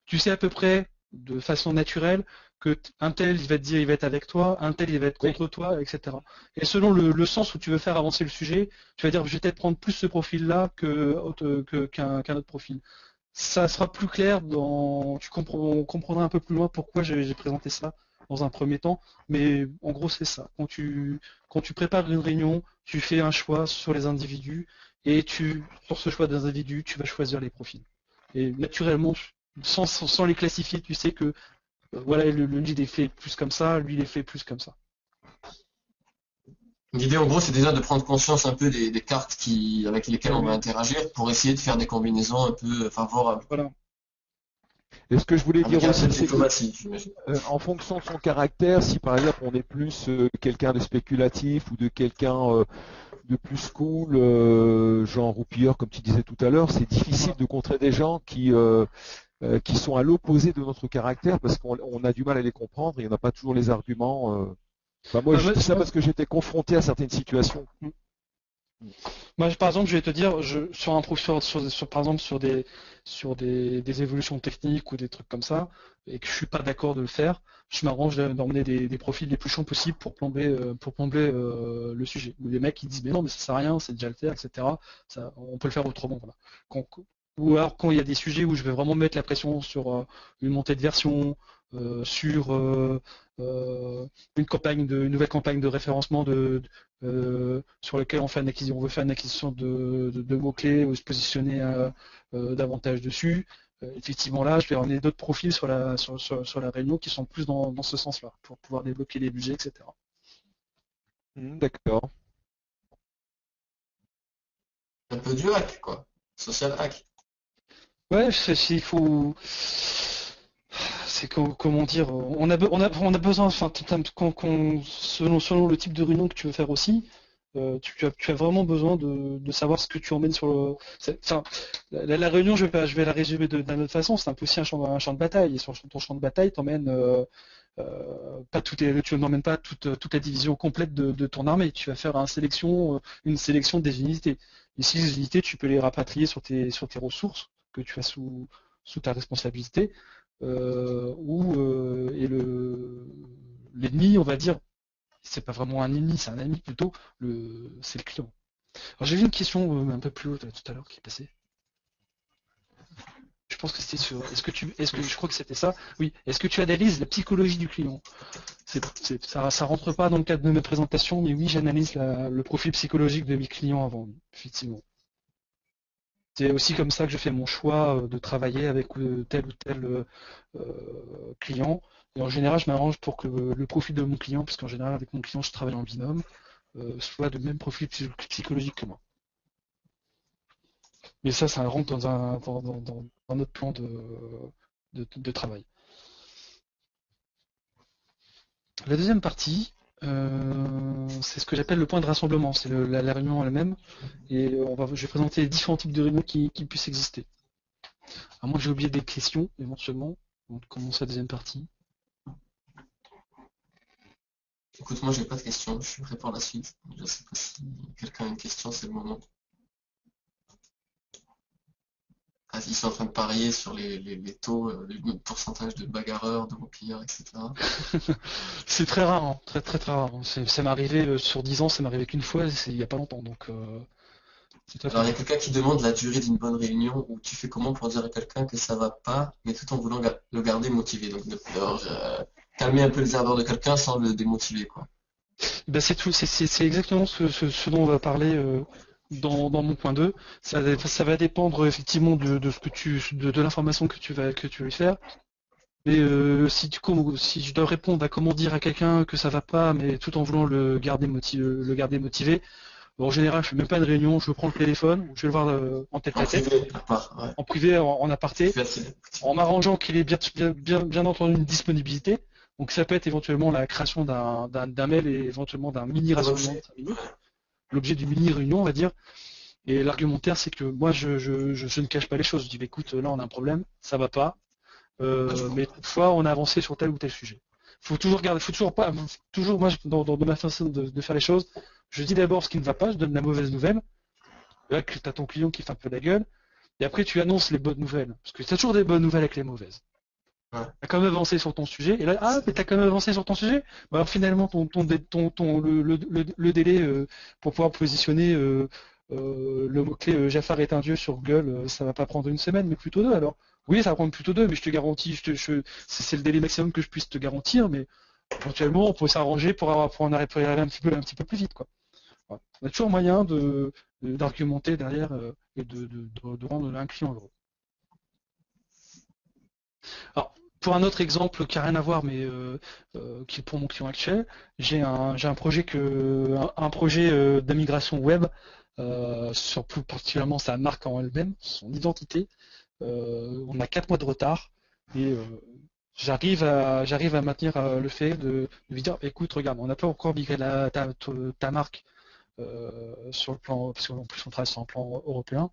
tu sais à peu près de façon naturelle que un tel il va te dire il va être avec toi, un tel il va être Oui. contre toi, etc. Et selon le sens où tu veux faire avancer le sujet, tu vas dire je vais peut-être prendre plus ce profil-là qu'un autre profil. Ça sera plus clair on comprendra un peu plus loin pourquoi j'ai présenté ça dans un premier temps, mais en gros c'est ça. Quand tu prépares une réunion, tu fais un choix sur les individus et sur ce choix des individus, tu vas choisir les profils. Et naturellement, sans les classifier, tu sais que voilà, le lead est fait plus comme ça, lui il est fait plus comme ça. L'idée, en gros, c'est déjà de prendre conscience un peu des cartes avec lesquelles on va interagir pour essayer de faire des combinaisons un peu favorables. Voilà. Et ce que je voulais Avec dire un aussi, peu de c'est que diplomatie, j'imagine. en fonction de son caractère, si par exemple on est plus quelqu'un de spéculatif ou de quelqu'un de plus cool, genre roupilleur comme tu disais tout à l'heure, c'est difficile de contrer des gens qui sont à l'opposé de notre caractère parce qu'on a du mal à les comprendre et on n'a pas toujours les arguments. Enfin, moi, je dis ça parce que j'étais confronté à certaines situations. Moi, par exemple, je vais te dire, par exemple sur des évolutions techniques ou des trucs comme ça, et que je suis pas d'accord de le faire, je m'arrange d'emmener des profils les plus chiants possibles pour plomber le sujet. Ou des mecs qui disent mais non mais ça sert à rien, c'est déjà le faire, etc. Ça, on peut le faire autrement. Voilà. Ou alors quand il y a des sujets où je vais vraiment mettre la pression sur une montée de version, sur une nouvelle campagne de référencement sur lequel on veut faire une acquisition de mots-clés ou se positionner davantage dessus. Effectivement là, je vais ramener d'autres profils sur la réunion qui sont plus dans ce sens-là, pour pouvoir débloquer les budgets, etc. D'accord. Un peu du hack, quoi. Social hack. Ouais, il faut. C'est comment dire, on a besoin, enfin, selon le type de réunion que tu veux faire aussi, tu as vraiment besoin de savoir ce que tu emmènes sur le. Enfin, la réunion, je vais la résumer d'une autre façon, c'est un peu aussi un champ de bataille. Et sur ton champ de bataille, t'emmènes tu n'emmènes pas toute la division complète de ton armée. Tu vas faire une sélection des unités. Ici, les unités, tu peux les rapatrier sur tes ressources que tu as sous ta responsabilité. Et l'ennemi, on va dire, c'est pas vraiment un ennemi, c'est un ami plutôt, c'est le client. Alors j'ai vu une question un peu plus haute tout à l'heure qui est passée. Je pense que c'était sur. Je crois que c'était ça. Oui. Est-ce que tu analyses la psychologie du client? Ça rentre pas dans le cadre de mes présentations, mais oui, j'analyse le profil psychologique de mes clients avant, effectivement. C'est aussi comme ça que je fais mon choix de travailler avec tel ou tel client. Et en général, je m'arrange pour que le profil de mon client, parce qu'en général, avec mon client, je travaille en binôme, soit de même profil psychologique que moi. Mais ça rentre dans un autre plan de travail. La deuxième partie, c'est ce que j'appelle le point de rassemblement. C'est la réunion elle-même. Et je vais présenter les différents types de réunions qui puissent exister. À moins que j'ai oublié des questions, éventuellement. On commence la deuxième partie. Écoute, moi j'ai pas de questions, je suis prêt pour la suite. Je sais pas si quelqu'un a une question, c'est le moment. Ah, ils sont en train de parier sur les taux, le pourcentage de bagarreurs, de roupilleurs, etc. C'est très rare, hein. Très très très rare. Ça m'est arrivé sur 10 ans, ça m'est arrivé qu'une fois, il n'y a pas longtemps. Donc, alors il y a quelqu'un qui demande la durée d'une bonne réunion, où tu fais comment pour dire à quelqu'un que ça va pas, mais tout en voulant le garder motivé. Donc calmer un peu les ardeurs de quelqu'un sans le démotiver, quoi. Ben c'est tout, c'est exactement ce dont on va parler dans mon point 2. Ça va dépendre effectivement de l'information que tu vas lui faire. Mais si je dois répondre à comment dire à quelqu'un que ça va pas, mais tout en voulant le garder motivé, en général, je fais même pas une réunion, je prends le téléphone, je vais le voir en tête à tête, en privé, en aparté, en m'arrangeant qu'il ait bien entendu une disponibilité. Donc ça peut être éventuellement la création d'un mail et éventuellement d'un mini rassemblement de 5 minutes. L'objet d'une mini réunion, on va dire. Et l'argumentaire, c'est que moi, je ne cache pas les choses. Je dis, écoute, là, on a un problème, ça va pas. Mais toutefois, on a avancé sur tel ou tel sujet. Faut toujours moi, dans ma façon de faire les choses, Je dis d'abord ce qui ne va pas, je donne la mauvaise nouvelle. Là, tu as ton client qui fait un peu la gueule. Et après, tu annonces les bonnes nouvelles. Parce que tu as toujours des bonnes nouvelles avec les mauvaises. Ouais. T'as quand même avancé sur ton sujet. Et là, mais t'as quand même avancé sur ton sujet. Bah, alors finalement, le délai pour pouvoir positionner le mot-clé Jafar est un dieu sur Google, ça va pas prendre une semaine, mais plutôt 2 alors. Oui, ça va prendre plutôt 2, mais je te garantis, c'est le délai maximum que je puisse te garantir, mais éventuellement, on peut s'arranger pour en arriver un petit peu plus vite, quoi. Voilà. On a toujours moyen d'argumenter derrière et de rendre un client heureux. Alors, pour un autre exemple qui n'a rien à voir, mais qui est pour mon client actuel, j'ai un projet d'immigration web sur plus particulièrement sa marque en elle-même, son identité. On a 4 mois de retard et j'arrive à maintenir le fait de lui dire écoute, regarde, on n'a pas encore migré ta marque sur le plan, parce qu'en plus on travaille sur un plan européen.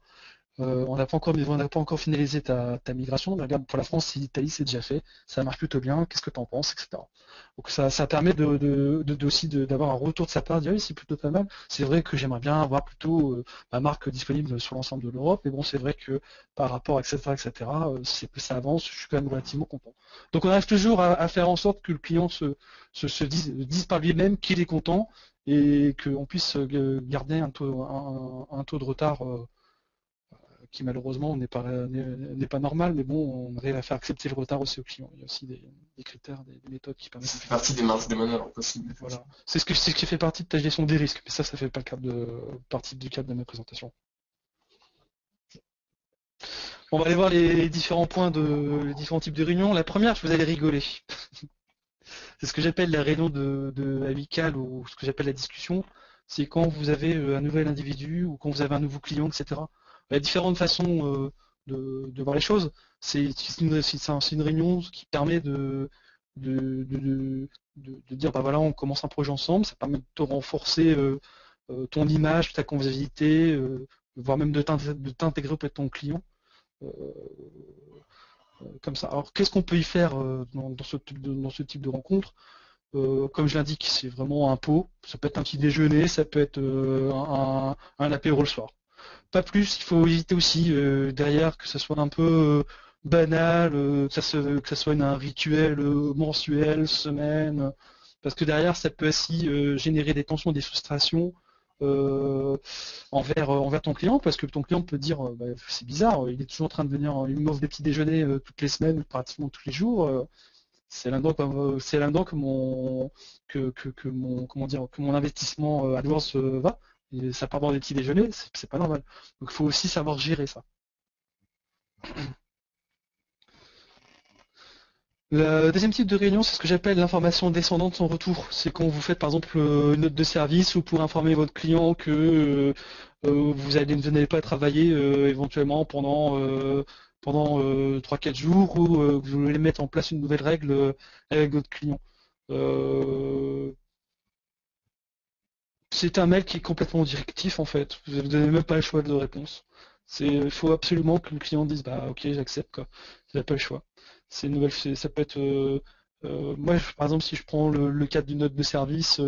On n'a pas encore finalisé ta migration. Regarde, pour la France, si l'Italie c'est déjà fait, ça marche plutôt bien. Qu'est-ce que tu en penses, etc. Donc ça permet aussi d'avoir un retour de sa part, de dire oui, c'est plutôt pas mal. C'est vrai que j'aimerais bien avoir plutôt ma marque disponible sur l'ensemble de l'Europe, mais bon, c'est vrai que par rapport, etc., ça avance. Je suis quand même relativement content. Donc on arrive toujours à faire en sorte que le client se dise par lui-même qu'il est content et qu'on puisse garder un taux de retard. Qui malheureusement n'est pas normal, mais bon, on arrive à faire accepter le retard aussi au client. Il y a aussi des critères, des méthodes qui permettent. Ça fait partie des marges de manœuvre possibles. Voilà. C'est ce qui fait partie de ta gestion des risques, mais ça fait pas partie du cadre de ma présentation. On va aller voir les différents points les différents types de réunions. La première, vous allez rigoler. C'est ce que j'appelle la réunion amicale ou ce que j'appelle la discussion. C'est quand vous avez un nouvel individu ou quand vous avez un nouveau client, etc. Il y a différentes façons de voir les choses. C'est une réunion qui permet de dire bah voilà, on commence un projet ensemble, ça permet de te renforcer ton image, ta convivialité, voire même de t'intégrer auprès de ton client. Comme ça. Alors qu'est-ce qu'on peut y faire dans ce type de rencontre? Comme je l'indique, c'est vraiment un pot. Ça peut être un petit déjeuner, ça peut être un apéro le soir. Pas plus, il faut éviter aussi derrière que ça soit un peu banal, que ça soit un rituel mensuel, semaine, parce que derrière ça peut aussi générer des tensions, des frustrations envers ton client, parce que ton client peut dire bah, c'est bizarre, il est toujours en train de venir, il m'offre des petits déjeuners toutes les semaines, pratiquement tous les jours. C'est là-dedans que mon investissement AdWords va. Et ça part dans des petits déjeuners, c'est pas normal. Donc il faut aussi savoir gérer ça. Le deuxième type de réunion, c'est ce que j'appelle l'information descendante sans retour. C'est quand vous faites par exemple une note de service ou pour informer votre client que vous n'allez pas travailler éventuellement pendant 3-4 jours ou que vous voulez mettre en place une nouvelle règle avec votre client. C'est un mail qui est complètement directif en fait. Vous n'avez même pas le choix de réponse. Il faut absolument que le client dise bah ok j'accepte quoi. Vous n'avez pas le choix. C'est une nouvelle. Ça peut être moi par exemple si je prends le cadre d'une note de service,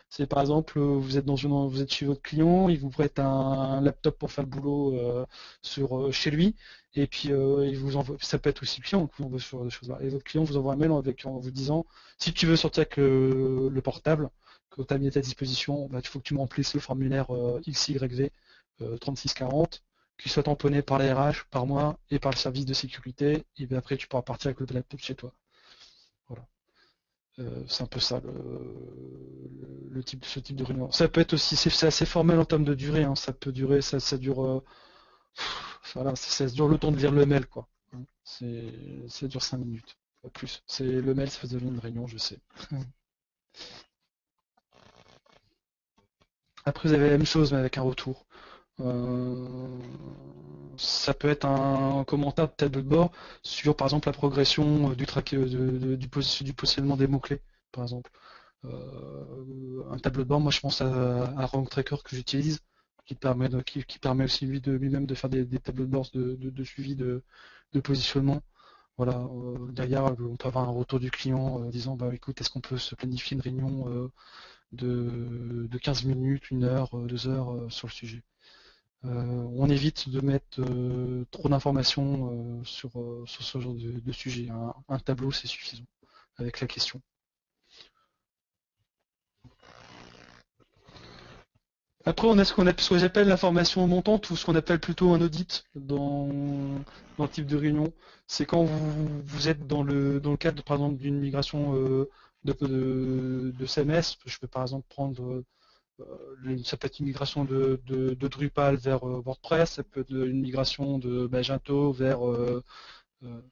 c'est par exemple vous êtes chez votre client, il vous prête un laptop pour faire le boulot chez lui, et puis il vous envoie. Ça peut être aussi le client qui vous envoie sur des choses là. Et votre client vous envoie un mail en vous disant si tu veux sortir avec le portable que tu as mis à ta disposition, bah, il faut que tu me remplisses le formulaire XYV 3640, qui soit tamponné par la RH, par moi et par le service de sécurité, et bien après tu pourras partir avec le laptop chez toi. Voilà. C'est un peu ça ce type de réunion. Ça peut être aussi, c'est assez formel en termes de durée, hein. Ça peut durer, ça dure voilà, ça dure le temps de lire le mail quoi. Ça dure 5 minutes, pas plus. Le mail ça devient une réunion, je sais. Après, vous avez la même chose, mais avec un retour. Ça peut être un commentaire de tableau de bord sur, par exemple, la progression du positionnement des mots-clés, par exemple. Un tableau de bord, moi je pense à Rank Tracker que j'utilise, qui permet aussi lui-même de faire des tableaux de bord de suivi de positionnement. Voilà, derrière, on peut avoir un retour du client disant bah écoute, est-ce qu'on peut se planifier une réunion de 15 minutes, 1 heure, 2 heures sur le sujet. On évite de mettre trop d'informations sur ce genre de sujet. Un tableau, c'est suffisant avec la question. Après, on a ce que j'appelle l'information montante ou ce qu'on appelle plutôt un audit dans le type de réunion. C'est quand vous êtes dans le cadre, par exemple, d'une migration de CMS. Je peux par exemple prendre, ça peut être une migration de Drupal vers WordPress, ça peut être une migration de Magento vers,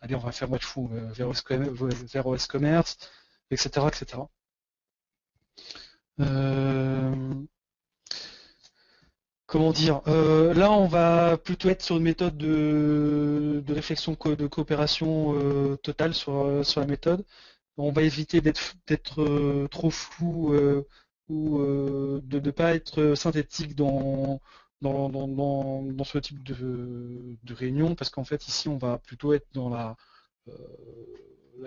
allez, on va faire votre fou, vers OS Commerce, etc., etc. Comment dire, là on va plutôt être sur une méthode de réflexion de coopération totale sur la méthode. On va éviter d'être trop flou ou de ne pas être synthétique dans ce type de réunion, parce qu'en fait ici on va plutôt être dans la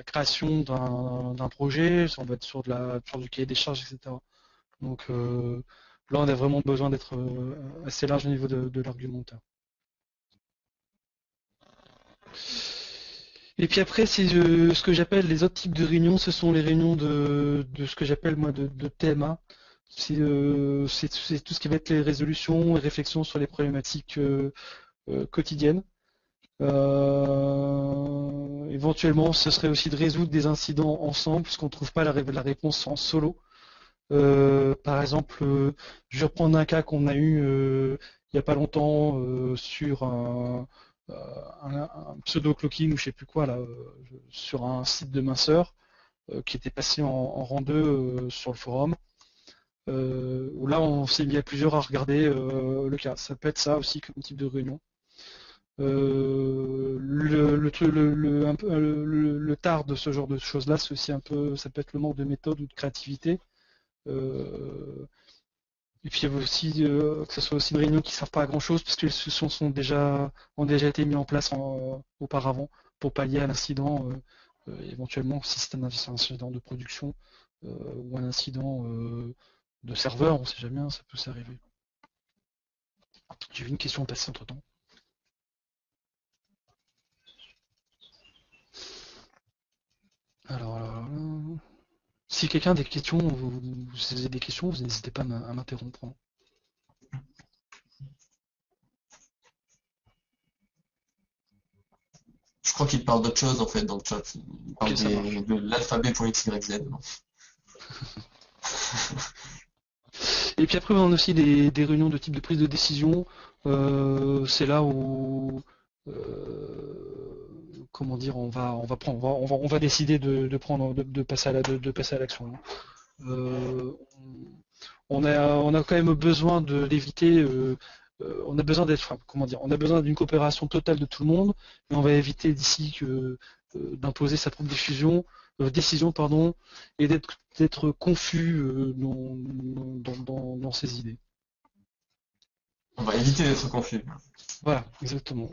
création d'un projet, on va être sur du cahier des charges, etc. Donc là, on a vraiment besoin d'être assez large au niveau de l'argumentaire. Et puis après, c'est ce que j'appelle les autres types de réunions, ce sont les réunions de ce que j'appelle moi de TMA. C'est tout ce qui va être les résolutions et réflexions sur les problématiques quotidiennes. Éventuellement, ce serait aussi de résoudre des incidents ensemble, puisqu'on ne trouve pas la réponse en solo. Par exemple, je vais reprendre un cas qu'on a eu il n'y a pas longtemps sur un pseudo-clocking ou je sais plus quoi là, sur un site de minceur qui était passé en rang 2 sur le forum. Où là on s'est mis à plusieurs à regarder le cas. Ça peut être ça aussi comme type de réunion. Le tard de ce genre de choses là, c'est aussi un peu, ça peut être le manque de méthode ou de créativité. Et puis il y avait aussi que ce soit aussi une réunion qui ne servent pas à grand chose parce qu'elles ont déjà été mis en place auparavant pour pallier à l'incident, éventuellement si c'est un incident de production ou un incident de serveur, on ne sait jamais, ça peut s'arriver. J'ai vu une question passer entre temps. Alors, si quelqu'un a des questions, vous avez des questions, vous n'hésitez pas à m'interrompre. Je crois qu'il parle d'autre chose en fait dans le chat. Il parle de l'alphabet pour XYZ. Et puis après on a aussi des réunions de type de prise de décision. C'est là où comment dire, on va décider de passer à l'action. On a quand même besoin d'éviter. On a besoin on a besoin d'une coopération totale de tout le monde, mais on va éviter d'ici d'imposer sa propre décision, et d'être confus dans ses idées. On va éviter d'être confus. Voilà, exactement.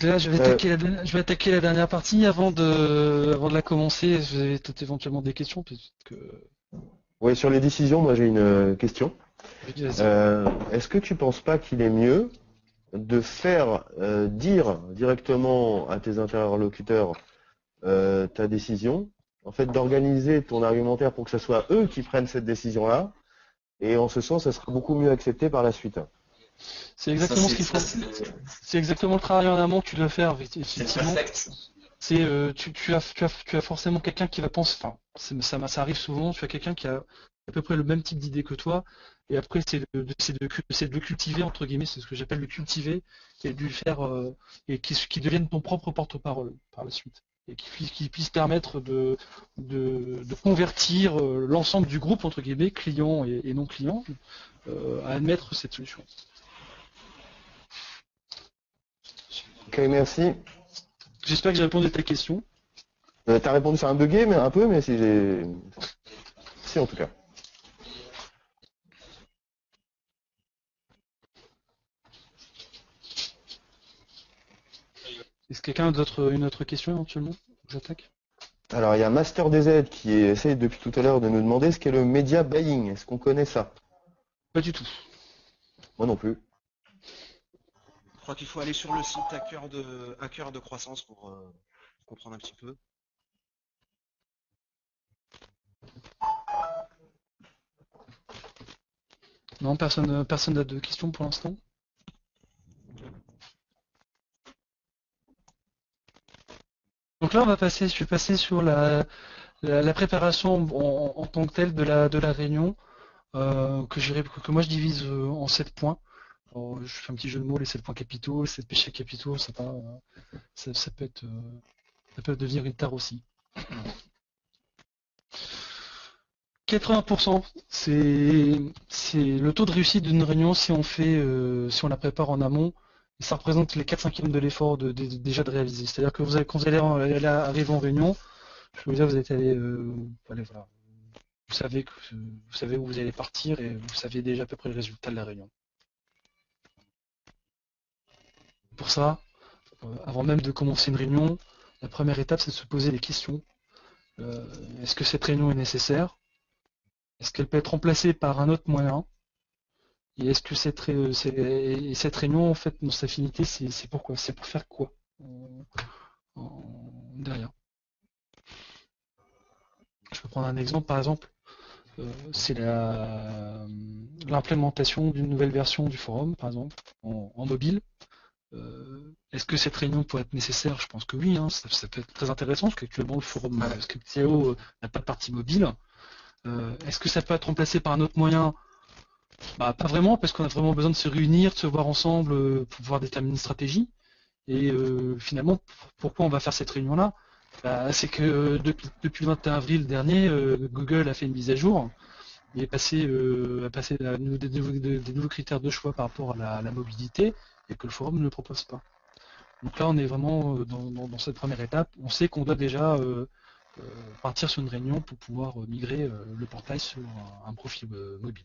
Là, je vais attaquer la dernière partie avant de la commencer. Vous avez peut-être éventuellement des questions, peut-être que. Oui, sur les décisions, moi j'ai une question. Est-ce que tu penses pas qu'il est mieux de faire dire directement à tes interlocuteurs ta décision, en fait d'organiser ton argumentaire pour que ce soit eux qui prennent cette décision-là, et en ce sens, ça sera beaucoup mieux accepté par la suite. C'est exactement ce qu'il faut. C'est exactement le travail en amont que tu dois faire, effectivement. C'est tu as forcément quelqu'un qui va penser, enfin ça arrive souvent, tu as quelqu'un qui a à peu près le même type d'idée que toi, et après c'est de le cultiver entre guillemets, c'est ce que j'appelle le cultiver, et de lui faire et qui devienne ton propre porte-parole par la suite, et qui puisse permettre de convertir l'ensemble du groupe entre guillemets, clients et non clients, à admettre cette solution. Ok, merci. J'espère que j'ai répondu à ta question. T'as répondu, c'est un bugué, mais un peu, mais si en tout cas. Est-ce que quelqu'un a une autre question éventuellement? J'attaque. Alors, il y a Master DZ qui essaie depuis tout à l'heure de nous demander ce qu'est le media buying. Est-ce qu'on connaît ça? Pas du tout. Moi non plus. Je crois qu'il faut aller sur le site Hacker de Croissance pour comprendre un petit peu. Non, personne n'a de questions pour l'instant. Donc là, je vais passer sur la préparation en tant que telle de la réunion, que moi je divise en 7 points. Alors, je fais un petit jeu de mots, les 7 points capitaux, les 7 péchés capitaux, ça peut devenir une tare aussi. 80%, c'est le taux de réussite d'une réunion si on la prépare en amont. Et ça représente les 4/5 de l'effort déjà de réaliser. C'est-à-dire que quand vous allez arriver en réunion, je peux vous dire, vous êtes allez, voilà. Vous savez où vous allez partir et vous savez déjà à peu près le résultat de la réunion. Pour ça, avant même de commencer une réunion, la première étape, c'est de se poser des questions. Est-ce que cette réunion est nécessaire? Est-ce qu'elle peut être remplacée par un autre moyen? Et est-ce que cette réunion, en fait, dans sa finalité, c'est pourquoi? C'est pour faire quoi derrière? Je peux prendre un exemple, par exemple, c'est l'implémentation d'une nouvelle version du forum, par exemple, en mobile. Est-ce que cette réunion pourrait être nécessaire? Je pense que oui, hein, ça peut être très intéressant, parce qu'actuellement le forum Script.io n'a pas de partie mobile. Est-ce que ça peut être remplacé par un autre moyen? Bah, pas vraiment, parce qu'on a vraiment besoin de se réunir, de se voir ensemble pour pouvoir déterminer une stratégie. Et finalement, pourquoi on va faire cette réunion-là? Bah, c'est que depuis le 21 avril dernier, Google a fait une mise à jour et a passé des nouveaux critères de choix par rapport à la mobilité et que le forum ne le propose pas. Donc là, on est vraiment dans cette première étape. On sait qu'on doit déjà partir sur une réunion pour pouvoir migrer le portail sur un profil mobile.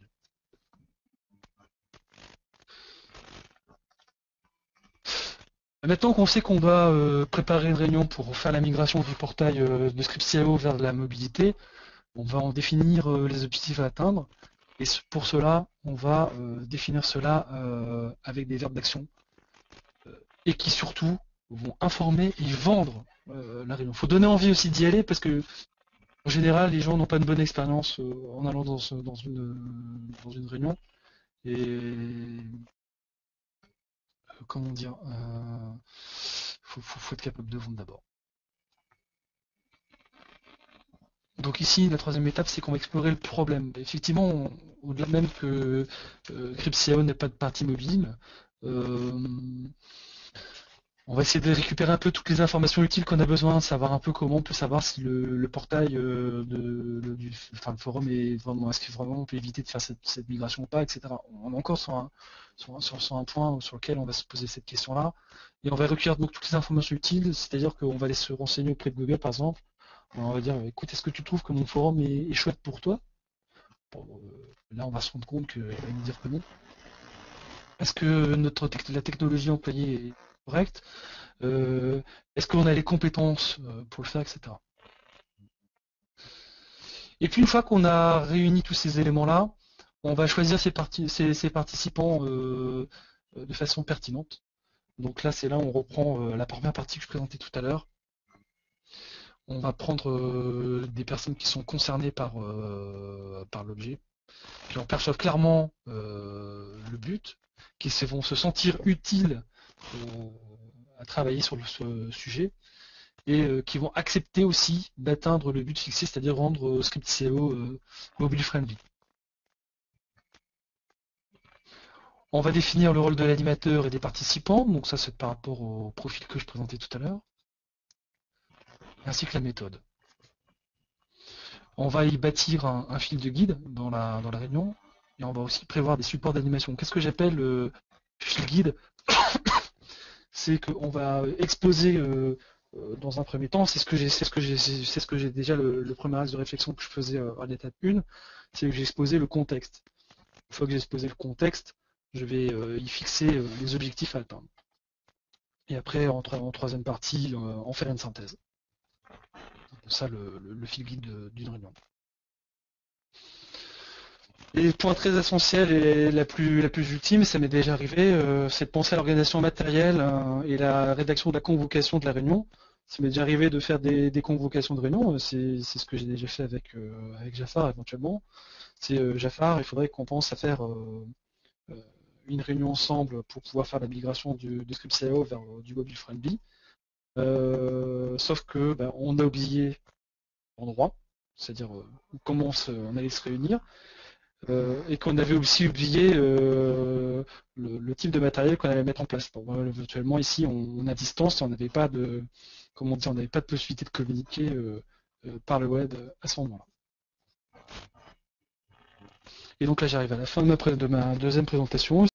Maintenant qu'on sait qu'on doit préparer une réunion pour faire la migration du portail de Script.io vers de la mobilité, on va en définir les objectifs à atteindre. Et pour cela, on va définir cela avec des verbes d'action et qui surtout vont informer et vendre la réunion. Il faut donner envie aussi d'y aller parce que en général, les gens n'ont pas une bonne expérience en allant dans une réunion. Et comment dire, faut être capable de vendre d'abord. Donc ici, la troisième étape, c'est qu'on va explorer le problème. Effectivement, au-delà même que Script.io n'ait pas de partie mobile, on va essayer de récupérer un peu toutes les informations utiles qu'on a besoin, savoir un peu comment on peut savoir si le portail le forum est vraiment, est-ce que vraiment on peut éviter de faire cette migration ou pas, etc. On est encore sur un point sur lequel on va se poser cette question-là, et on va recueillir donc toutes les informations utiles, c'est-à-dire qu'on va aller se renseigner auprès de Google par exemple, on va dire écoute, est-ce que tu trouves que mon forum est chouette pour toi? Bon, là on va se rendre compte qu'il va nous dire que non. Est-ce que la technologie employée est correcte? Est-ce qu'on a les compétences pour le faire, etc. Et puis une fois qu'on a réuni tous ces éléments-là, on va choisir ces participants de façon pertinente. Donc là, c'est là où on reprend la première partie que je présentais tout à l'heure. On va prendre des personnes qui sont concernées par l'objet, qui en perçoivent clairement le but, qui vont se sentir utiles à travailler sur le sujet, et qui vont accepter aussi d'atteindre le but fixé, c'est-à-dire rendre Script.io mobile friendly. On va définir le rôle de l'animateur et des participants, donc ça c'est par rapport au profil que je présentais tout à l'heure, ainsi que la méthode. On va y bâtir un fil de guide dans la réunion, et on va aussi prévoir des supports d'animation. Qu'est-ce que j'appelle fil guide? C'est qu'on va exposer dans un premier temps, c'est ce que j'ai déjà le premier axe de réflexion que je faisais à l'étape 1, c'est que j'ai exposé le contexte. Une fois que j'ai exposé le contexte, je vais y fixer les objectifs à atteindre. Et après, en troisième partie, en faire une synthèse. peu ça le fil guide d'une réunion. Et le point très essentiel et la plus ultime, ça m'est déjà arrivé, c'est de penser à l'organisation matérielle et la rédaction de la convocation de la réunion. Ça m'est déjà arrivé de faire des convocations de réunion, c'est ce que j'ai déjà fait avec Jafar éventuellement. C'est Jafar, il faudrait qu'on pense à faire une réunion ensemble pour pouvoir faire la migration du script CIO vers du mobile friendly. Sauf que on a oublié l'endroit, c'est-à-dire comment on allait se réunir. Et qu'on avait aussi oublié le type de matériel qu'on allait mettre en place. Bon, virtuellement ici on est à distance et on n'avait pas de possibilité de communiquer par le web à ce moment-là. Et donc là j'arrive à la fin de ma deuxième présentation.